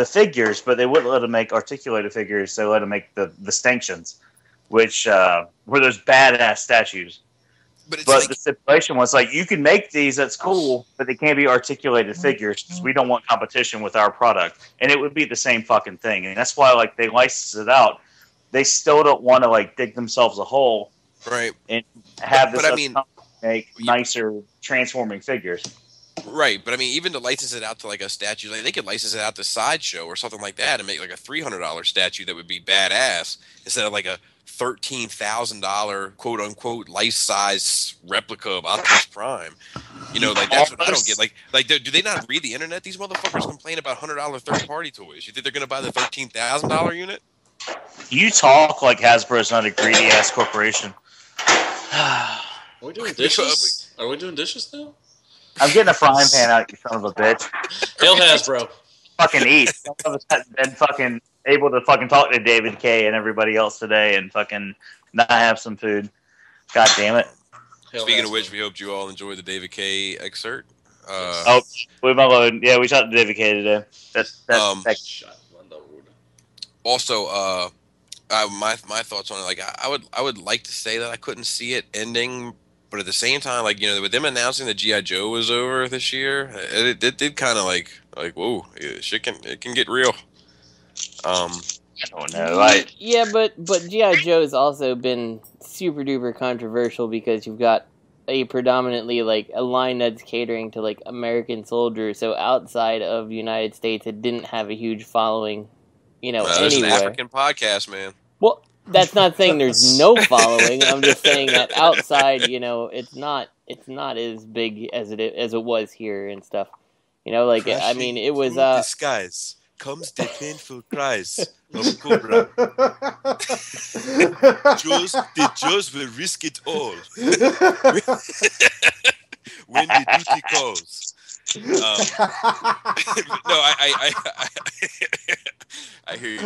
figures, but they wouldn't let them make articulated figures. They let them make the stanchions, which were those badass statues. But the stipulation was like, you can make these, that's cool, but they can't be articulated figures because we don't want competition with our product. And it would be the same fucking thing. And that's why like they license it out. They still don't want to like dig themselves a hole, right? And have this make nicer transforming figures. Right, but I mean, even to license it out to like a statue, like they could license it out to Sideshow or something like that, and make like a $300 statue that would be badass instead of like a $13,000 quote unquote life size replica of Optimus Prime. You know, like that's what I don't get. Like, do they not read the internet? These motherfuckers complain about $100 third party toys. You think they're gonna buy the $13,000 unit? You talk like Hasbro's not a greedy ass corporation. Are we doing dishes? Are we doing dishes now? I'm getting a frying pan out, you son of a bitch. Hell Hasbro. Fucking eat. Some of us haven't been fucking able to fucking talk to David K and everybody else today and fucking not have some food. God damn it. Speaking of which, we hope you all enjoyed the David K excerpt. We might load. Yeah, we talked to David K today. That's also, my thoughts on it. Like, I would like to say that I couldn't see it ending. But at the same time, like, you know, with them announcing that G.I. Joe was over this year, it did kind of like whoa, shit can get real. I don't know. Yeah, but G.I. Joe's also been super duper controversial because you've got a predominantly like a line that's catering to like American soldiers. So outside of the United States, it didn't have a huge following. You know, anywhere. It's an African podcast, man. Well. That's not saying there's no following. I'm just saying that outside, you know, it's not as big as it was here and stuff. You know, like crashing, I mean, it was disguise comes the painful cries of Cobra. The Jaws will risk it all when the duty calls. No, I hear you.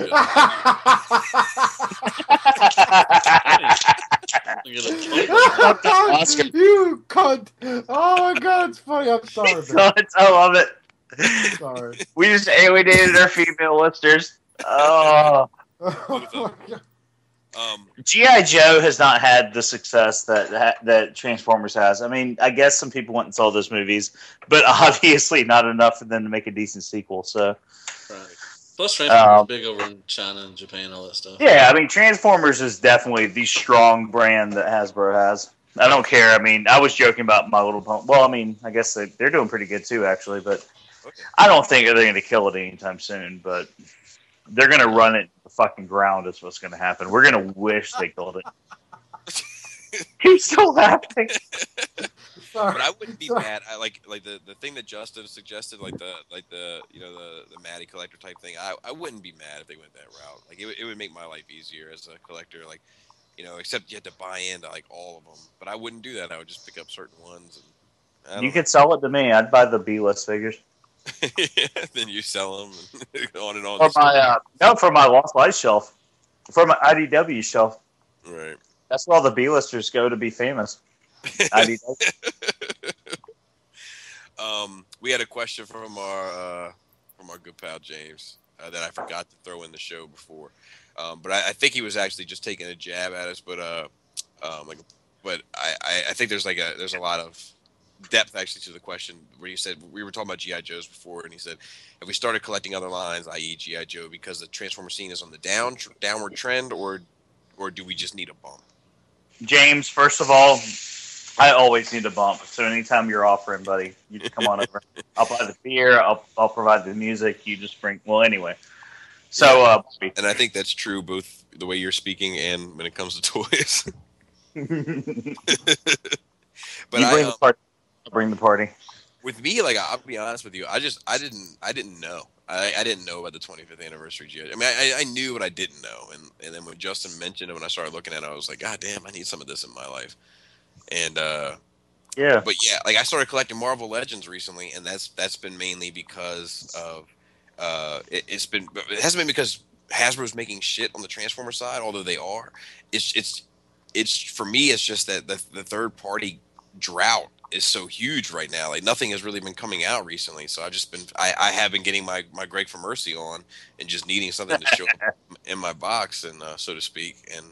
You cunt! Oh my god, it's funny. I'm sorry. I love it. Sorry. We just alienated our female listeners. Oh. G.I. Joe has not had the success that Transformers has. I mean, I guess some people went and saw those movies, but obviously not enough for them to make a decent sequel. So, right. Plus, Transformers is big over in China and Japan, all that stuff. Yeah, I mean, Transformers is definitely the strong brand that Hasbro has. I don't care. I mean, I was joking about My Little Pony. Well, I mean, I guess they're doing pretty good too, actually. But I don't think they're going to kill it anytime soon. But they're going to run it the fucking ground is what's going to happen. We're going to wish they killed it. He's still laughing. But I wouldn't be mad. I like the thing that Justin suggested, like the you know the Matty collector type thing. I wouldn't be mad if they went that route. Like it would make my life easier as a collector. Like, you know, except you had to buy into like all of them. But I wouldn't do that. I would just pick up certain ones. And you could sell it to me. I'd buy the B-list figures. Then you sell them and on and on. For my Lost Light shelf, for my IDW shelf. Right. That's where all the B-listers go to be famous. We had a question from our good pal James that I forgot to throw in the show before, but I think he was actually just taking a jab at us. But I think there's a lot of depth actually to the question where you said we were talking about G.I. Joes before, and he said if we started collecting other lines, i.e. G.I. Joe, because the Transformer scene is on the downward trend, or do we just need a bump? James, first of all, I always need a bump. So anytime you're offering, buddy, you just come on over. I'll buy the beer. I'll provide the music. You just bring. Well, anyway. So, and I think that's true both the way you're speaking and when it comes to toys. But you bring the party. I'll bring the party. With me, like I'll be honest with you, I didn't know. I didn't know about the 25th anniversary GI. I mean, I knew, but I didn't know. And then when Justin mentioned it, when I started looking at it, I was like, God damn, I need some of this in my life. And yeah. But yeah, like I started collecting Marvel Legends recently, and that's been mainly because of it hasn't been because Hasbro's making shit on the Transformer side, although they are. It's for me. It's just that the third party drought is so huge right now. Like nothing has really been coming out recently. So I have been getting my Greg for Mercy on and just needing something to show up in my box and so to speak. And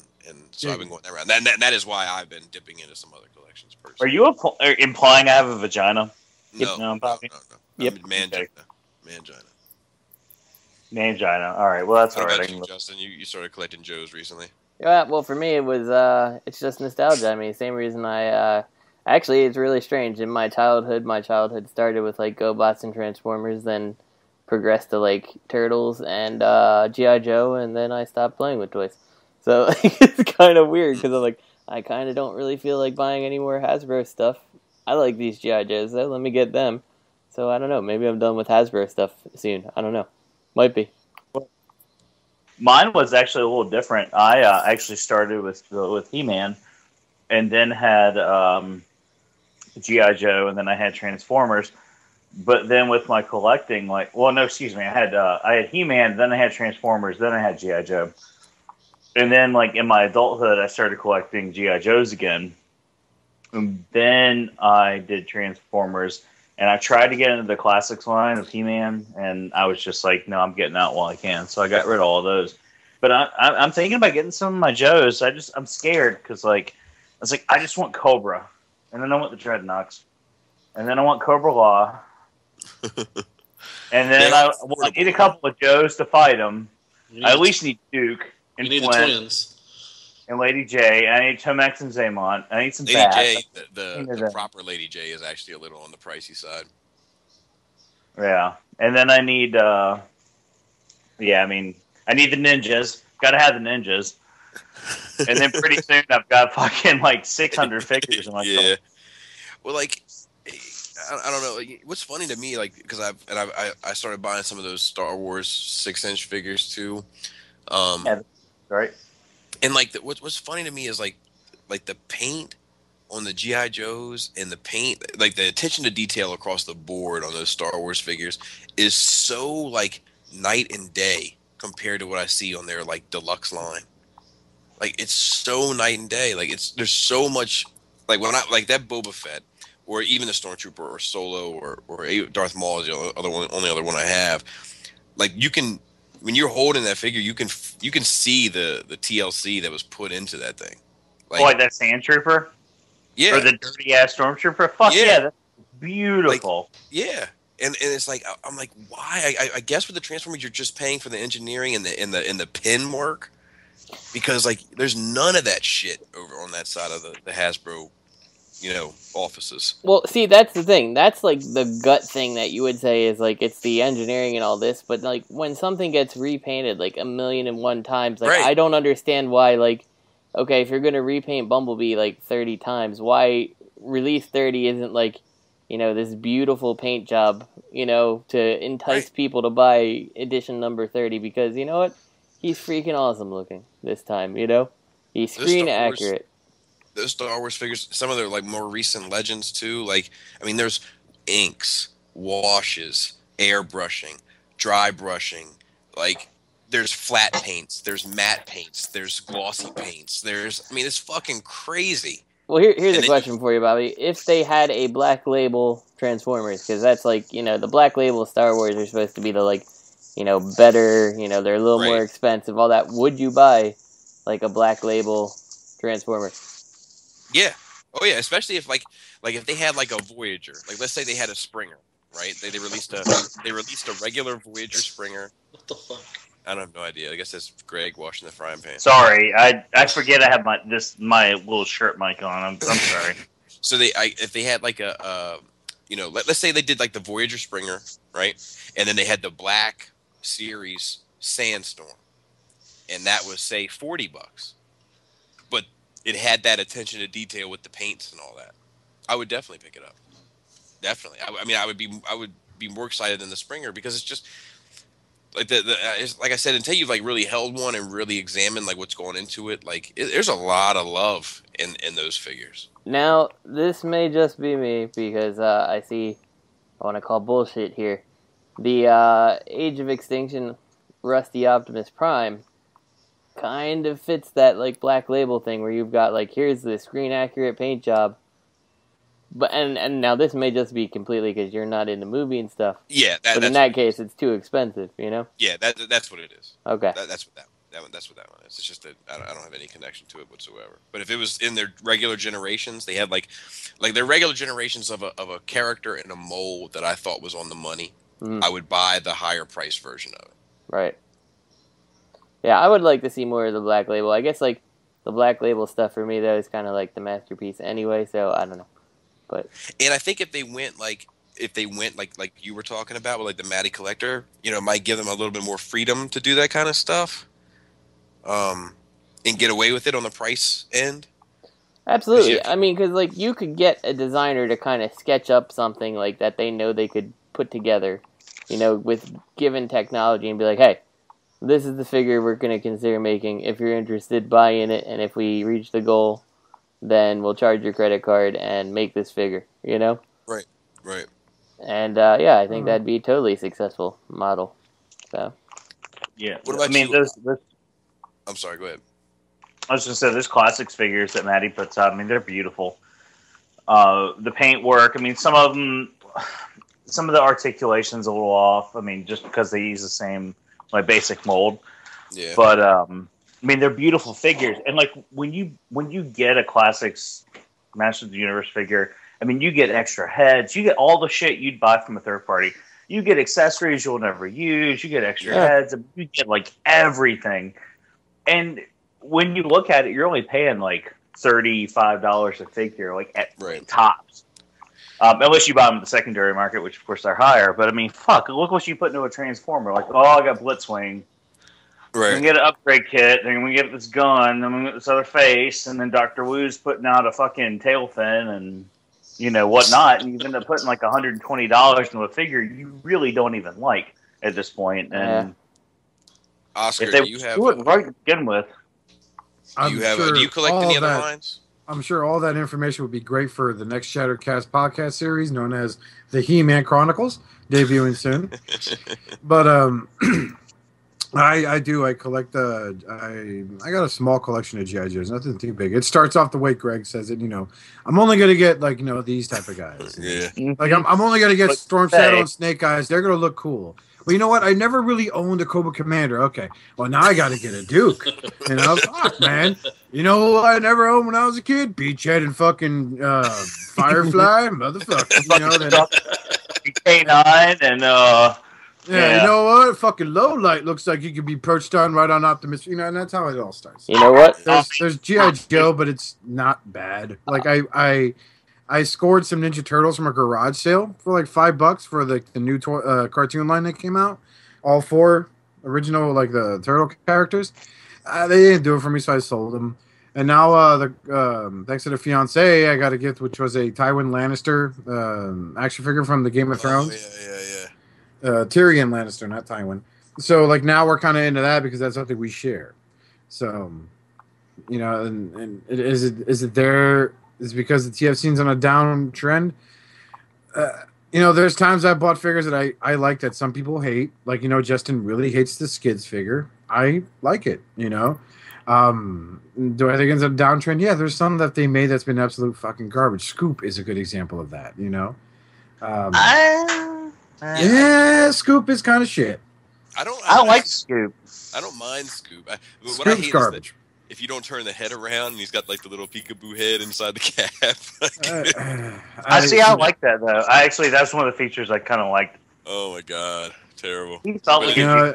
so I've been going around. That is why I've been dipping into some other collections. Personally. Are you implying I have a vagina? No, no. Yep. Mangina. Mangina. All right. Well, that's all right. About you, Justin, you started collecting Joes recently. Yeah. Well, for me, it was it's just nostalgia. I mean, same reason I actually, it's really strange. In my childhood started with like GoBots and Transformers, then progressed to like Turtles and G.I. Joe, and then I stopped playing with toys. So it's kind of weird because I'm like, I kind of don't really feel like buying any more Hasbro stuff. I like these G.I. Joes, though. Let me get them. So I don't know. Maybe I'm done with Hasbro stuff soon. I don't know. Might be. Mine was actually a little different. I actually started with He-Man, and then had G.I. Joe, and then I had Transformers. But then with my collecting, I had He-Man, then I had Transformers, then I had G.I. Joe. And then, like, in my adulthood, I started collecting G.I. Joes again. And then I did Transformers, and I tried to get into the classics line of He-Man, and I was just like, no, I'm getting out while I can. So I got rid of all of those. But I'm thinking about getting some of my Joes. I'm scared because, like, I was like, I just want Cobra, and then I want the Dreadnoks, and then I want Cobra Law, and then I need a couple of Joes to fight them. I at least need Duke. You need the twins. And Lady J. I need Tomax and Zaymont. I need some Lady Bass. J, the proper Lady J is actually a little on the pricey side. Yeah. And then I need, I need the ninjas. Gotta have the ninjas. And then pretty soon I've got fucking like 600 figures in my yeah. Well, like, I don't know. What's funny to me, like, because I started buying some of those Star Wars 6-inch figures too. Right. And like, what's funny to me is like the paint on the G.I. Joes and the paint, like the attention to detail across the board on those Star Wars figures is so like night and day compared to what I see on their like deluxe line. Like it's so night and day. Like there's so much like when I like that Boba Fett or even the Stormtrooper or Solo or Darth Maul is the only other one I have. Like you can. When you're holding that figure, you can see the TLC that was put into that thing. Like that Sand Trooper? Yeah. Or the dirty ass Stormtrooper? Fuck yeah, that's beautiful. Like, yeah. And it's like I'm like, why? I guess with the Transformers you're just paying for the engineering and the pin work. Because like there's none of that shit over on that side of the Hasbro offices. Well, see, that's the thing. That's like the gut thing that you would say is like it's the engineering and all this, but like when something gets repainted like 1,000,001 times, like right. I don't understand why. Like, okay, if you're gonna repaint Bumblebee like 30 times, why release 30 isn't like this beautiful paint job to entice people to buy edition number 30 because you know what, he's freaking awesome looking this time. He's screen accurate. Those Star Wars figures, some of their like more recent legends too. Like, I mean, there's inks, washes, airbrushing, dry brushing. Like, there's flat paints, there's matte paints, there's glossy paints. It's fucking crazy. Well, here's a question for you, Bobby. If they had a Black Label Transformers, because that's like the Black Label Star Wars are supposed to be the like better. They're a little more expensive. All that. Would you buy like a Black Label Transformer? Yeah. Oh yeah. Especially if like if they had like a Voyager, like let's say they had a Springer, right? They released a regular Voyager Springer. What the fuck? I don't have no idea. I guess that's Greg washing the frying pan. Sorry, I forget I have my little shirt mic on. I'm sorry. So if they had like let's say they did like the Voyager Springer, right? And then they had the Black Series Sandstorm, and that was say $40. But it had that attention to detail with the paints and all that. I would definitely pick it up. Definitely. I would be more excited than the Springer because it's just like it's, like I said, until you've like really held one and really examined like what's going into it, like there's a lot of love in those figures. Now, this may just be me because I want to call bullshit here. The Age of Extinction Rusty Optimus Prime kind of fits that like Black Label thing where you've got like here's the screen accurate paint job, but and now this may just be completely because you're not in the movie and stuff. Yeah, but in that case, it's too expensive, you know. Yeah, that's what it is. Okay, that's what that's what that one is. It's just that I don't have any connection to it whatsoever. But if it was in their regular generations, they had like their regular generations of a character in a mold that I thought was on the money. I would buy the higher price version of it. Right. Yeah, I would like to see more of the Black Label. I guess like the Black Label stuff for me though is kind of like the masterpiece anyway. So I don't know, but and I think if they went like you were talking about with like the Matty Collector, you know, it might give them a little bit more freedom to do that kind of stuff. And get away with it on the price end. Absolutely. I mean, because like you could get a designer to kind of sketch up something like that they know they could put together, you know, with given technology and be like, hey, this is the figure we're going to consider making. If you're interested, buy in it, and if we reach the goal, then we'll charge your credit card and make this figure, you know? Right. And yeah, I think that'd be a totally successful model. So. Yeah. What about you? I'm sorry, go ahead. I was just going to say, there's classics figures that Matty puts out. I mean, they're beautiful. The paint work, I mean, some of the articulation's a little off. I mean, just because they use the same, like, basic mold. Yeah. But, I mean, they're beautiful figures. And, like, when you get a classics Masters of the Universe figure, I mean, you get extra heads. You get all the shit you'd buy from a third party. You get accessories you'll never use. You get extra heads. You get, like, everything. And when you look at it, you're only paying like $35 a figure, like at tops. Unless you buy them at the secondary market, which of course they're higher. But I mean, fuck, look what you put into a Transformer. Like, oh, I got Blitzwing. Right. We get an upgrade kit, then we get this gun, then we get this other face, and then Dr. Wu's putting out a fucking tail fin and you know whatnot, and you end up putting like $120 into a figure you really don't even like at this point. And Oscar, do you have do it right to begin with. Do you collect any other lines? I'm sure all that information would be great for the next Shattered Cast podcast series known as the He-Man Chronicles, debuting soon. But I collect I got a small collection of G.I. Joes, nothing too big. It starts off the way Greg says it, you know. I'm only gonna get like, you know, these type of guys. Yeah. Like I'm only gonna get Storm Shadow and Snake Eyes. They're gonna look cool. Well, you know what? I never really owned a Cobra Commander. Okay. Well, now I got to get a Duke. You know, fuck, man. You know what I never owned when I was a kid? Beachhead and fucking Firefly, motherfucker. You know, then K9 and yeah, you know what? Fucking Low Light looks like you could be perched on right on Optimus. You know, and that's how it all starts. You know what? There's G.I. Joe, but it's not bad. Like I scored some Ninja Turtles from a garage sale for like $5 for the new cartoon line that came out. All 4 original, like the turtle characters. They didn't do it for me, so I sold them. And now, thanks to the fiance, I got a gift, which was a Tywin Lannister action figure from the Game of Thrones. Tyrion Lannister, not Tywin. So, like, now we're kind of into that because that's something we share. So, you know, and is it there? Is because the TFC's on a downtrend. You know, there's times I bought figures that I like that some people hate. Like, you know, Justin really hates the Skids figure. I like it, you know. Do I think it's a downtrend? Yeah, there's some that they made that's been absolute fucking garbage. Scoop is a good example of that, you know. Yeah, Scoop is kind of shit. I don't like Scoop. I don't mind Scoop. Scoop's garbage. If you don't turn the head around and he's got like the little peekaboo head inside the cap. I like that though. That's one of the features I kind of liked. Oh my god, terrible. You know,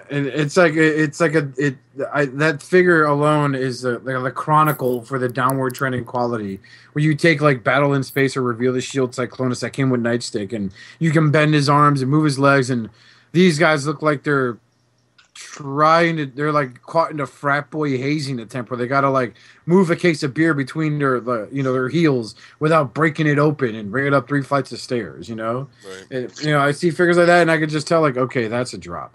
that figure alone is the chronicle for the downward trending quality. Where you take like Battle in Space or Reveal the Shield Cyclonus that came with Nightstick, and you can bend his arms and move his legs, and these guys look like they're like caught in a frat boy hazing attempt where they gotta like move a case of beer between their heels without breaking it open and bring it up 3 flights of stairs, you know. Right. You know, I see figures like that and I could just tell like, okay, that's a drop.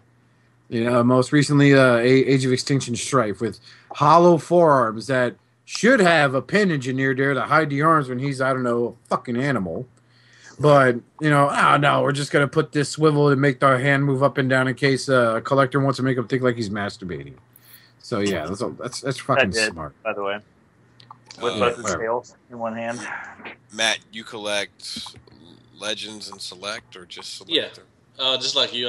You know, most recently Age of Extinction Strife with hollow forearms that should have a pin engineered there to hide the arms when he's, I don't know, a fucking animal. But, you know, no, we're just going to put this swivel to make the hand move up and down in case a collector wants to make him think like he's masturbating. So, yeah, that's fucking smart. By the way. With both the scales in one hand. Matt, you collect Legends and Select or just Select? Yeah, just like you.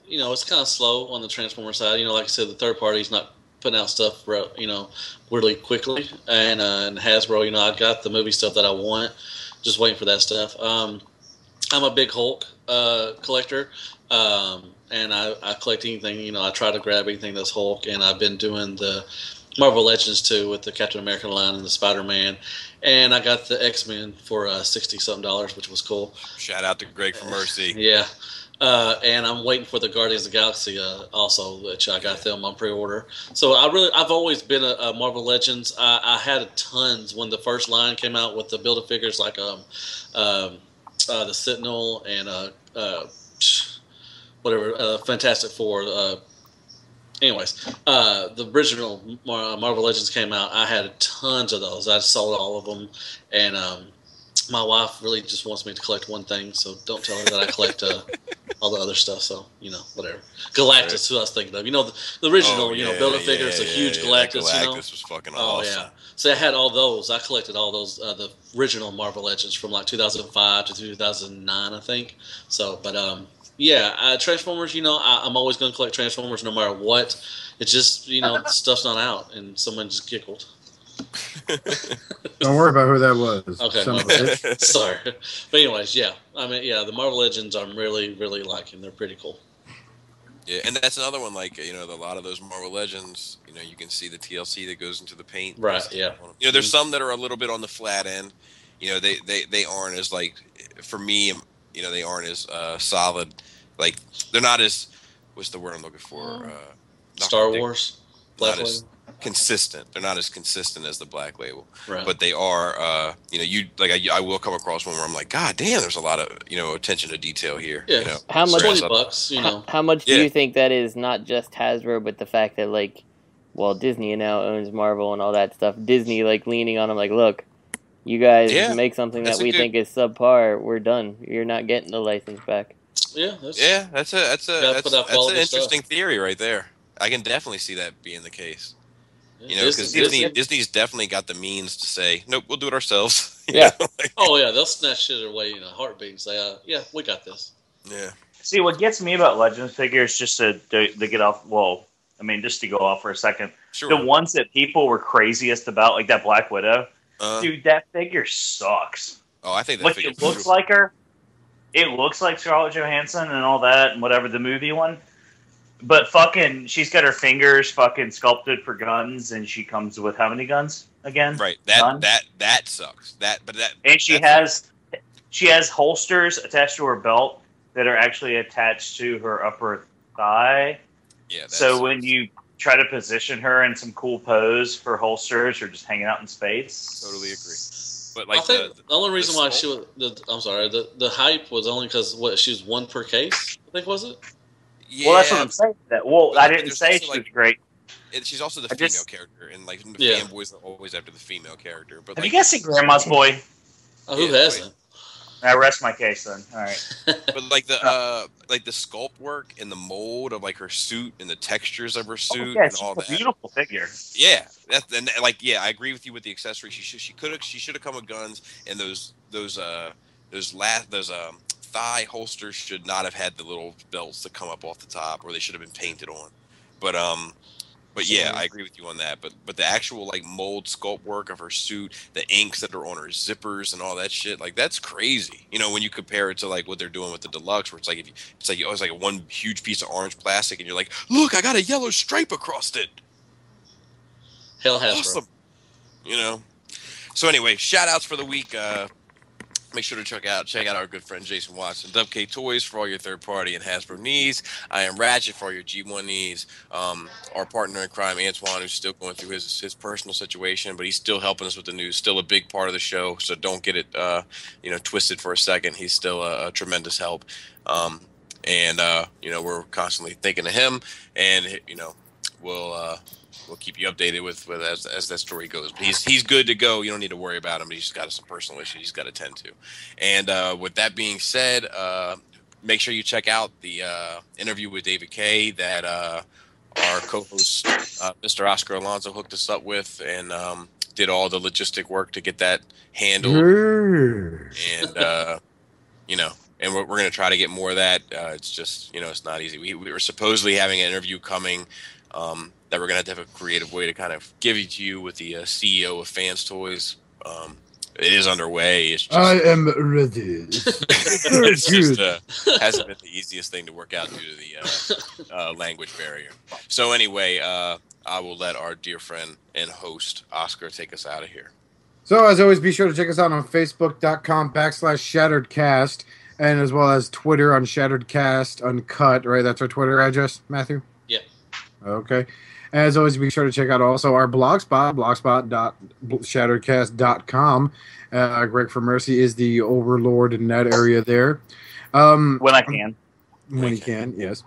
You know, it's kind of slow on the Transformer side. You know, like I said, the third party's not putting out stuff, you know, really quickly. And Hasbro, you know, I got the movie stuff that I want. Just waiting for that stuff. I'm a big Hulk collector, and I collect anything. You know, I try to grab anything that's Hulk, and I've been doing the Marvel Legends too with the Captain America line and the Spider-Man, and I got the X-Men for $60-something, which was cool. Shout out to Greg for Mercy. Yeah. And I'm waiting for the Guardians of the Galaxy also, which I got them on pre-order. So I've always been a Marvel Legends. I had tons when the first line came out with the Build-A-Figures like the Sentinel and Fantastic Four. Anyways, the original Marvel Legends came out. I had tons of those. I sold all of them, and my wife really just wants me to collect one thing, so don't tell her that I collect all the other stuff. So, you know, whatever. Galactus, who I was thinking of. You know, the original, Build-A-Figures, the huge Galactus. Galactus was fucking awesome. Oh, yeah. So I had all those. I collected all those, the original Marvel Legends from like 2005 to 2009, I think. So, but yeah, Transformers, you know, I'm always going to collect Transformers no matter what. It's just, you know, stuff's not out, and someone just giggled. Don't worry about who that was. Okay, sorry. But anyways, yeah. I mean, yeah, the Marvel Legends I'm really, really liking. They're pretty cool. Yeah, and that's another one, like, you know, a lot of those Marvel Legends, you know, you can see the TLC that goes into the paint. Right, yeah. You know, there's some that are a little bit on the flat end. You know, they aren't as, like, for me, you know, they aren't as solid. Like, they're not as, what's the word I'm looking for? Star Wars? Black Label? Consistent. They're not as consistent as the Black Label, right. But they are. You know, I will come across one where I'm like, God damn, there's a lot of, you know, attention to detail here. Yeah. You know? How much? $20, you know. How much do you think that is? Not just Hasbro, but the fact that, like, well, Disney now owns Marvel and all that stuff. Disney, like, leaning on them, like, look, you guys make something that we think is subpar. We're done. You're not getting the license back. Yeah. That's an interesting theory right there. I can definitely see that being the case. You know, because Disney's definitely got the means to say, nope, we'll do it ourselves. Yeah. Oh, yeah, they'll snatch shit away in a heartbeat and say, yeah, we got this. Yeah. See, what gets me about Legends figures, just to get off, well, I mean, just to go off for a second, sure. The ones that people were craziest about, like that Black Widow, dude, that figure sucks. Oh, I think that figure looks beautiful. Like her. It looks like Scarlett Johansson and all that, and whatever the movie one. But fucking, she's got her fingers fucking sculpted for guns, and she comes with how many guns again? Right. That sucks. And she has holsters attached to her belt that are actually attached to her upper thigh. Yeah. So when you try to position her in some cool pose for holsters or just hanging out in space, totally agree. But like, I think the only reason why she was, the hype was only because she was one per case. I think, was it? Yeah. Well, that's what I'm saying. I didn't say she was great. She's also the female character, and like fanboys are always after the female character. But have you guys seen Grandma's Boy? Who hasn't? I rest my case then. All right. But like the sculpt work and the mold of like her suit and the textures of her suit and all that. Beautiful figure. Yeah, I agree with you with the accessories. She should have come with guns, and those thigh holsters should not have had the little belts that come up off the top, or they should have been painted on. But yeah, I agree with you on that. But the actual like mold sculpt work of her suit, the inks that are on her zippers and all that shit, like that's crazy. You know, when you compare it to like what they're doing with the deluxe, where it's like one huge piece of orange plastic, and you're like, look, I got a yellow stripe across it. Hell has awesome. You know. So anyway, shout outs for the week. Make sure to check out our good friend Jason Watson, WK Toys for all your third party and Hasbro needs. Iamratchet for all your G1 needs. Our partner in crime, Antoine, who's still going through his personal situation, but he's still helping us with the news. Still a big part of the show, so don't get it twisted for a second. He's still a tremendous help, and we're constantly thinking of him, and we'll keep you updated with as that story goes. But he's good to go. You don't need to worry about him. He's just got some personal issues he's got to tend to. And with that being said, make sure you check out the interview with David Kay that our co-host Mr. Oscar Alonso hooked us up with, and did all the logistic work to get that handled. And and we're going to try to get more of that. It's just, it's not easy. We were supposedly having an interview coming that we're going to have a creative way to kind of give it to you with the CEO of Fans Toys. It is underway. It's just, I am ready. It's just hasn't been the easiest thing to work out due to the language barrier. So anyway, I will let our dear friend and host, Oscar, take us out of here. So as always, be sure to check us out on Facebook.com/ShatteredCast, and as well as Twitter on ShatteredCast Uncut, right? That's our Twitter address, Matthew? Yeah. Okay. As always, be sure to check out also our blogspot, blogspot.shatteredcast.com. Greg for Mercy is the overlord in that area there. When I can. When he can, yes.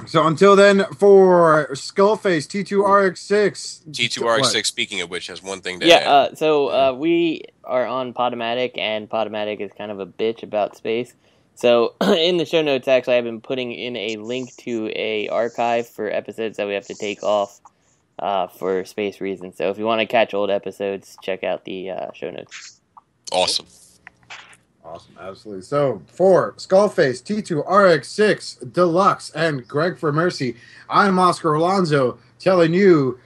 So until then, for Skullface, T2RX6. T2RX6, speaking of which, has one thing to add. So we are on Podomatic, and Podomatic is kind of a bitch about space. So in the show notes, actually, I've been putting in a link to a archive for episodes that we have to take off for space reasons. So if you want to catch old episodes, check out the show notes. Awesome. Awesome, absolutely. So for Skullface, T2RX6 Deluxe, and Greg for Mercy, I'm Oscar Alonso telling you,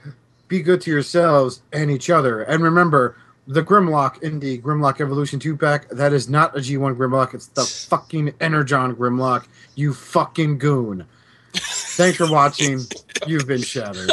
be good to yourselves and each other. And remember, the Grimlock in the Grimlock Evolution 2-pack, that is not a G1 Grimlock. It's the fucking Energon Grimlock, you fucking goon. Thanks for watching. You've been shattered.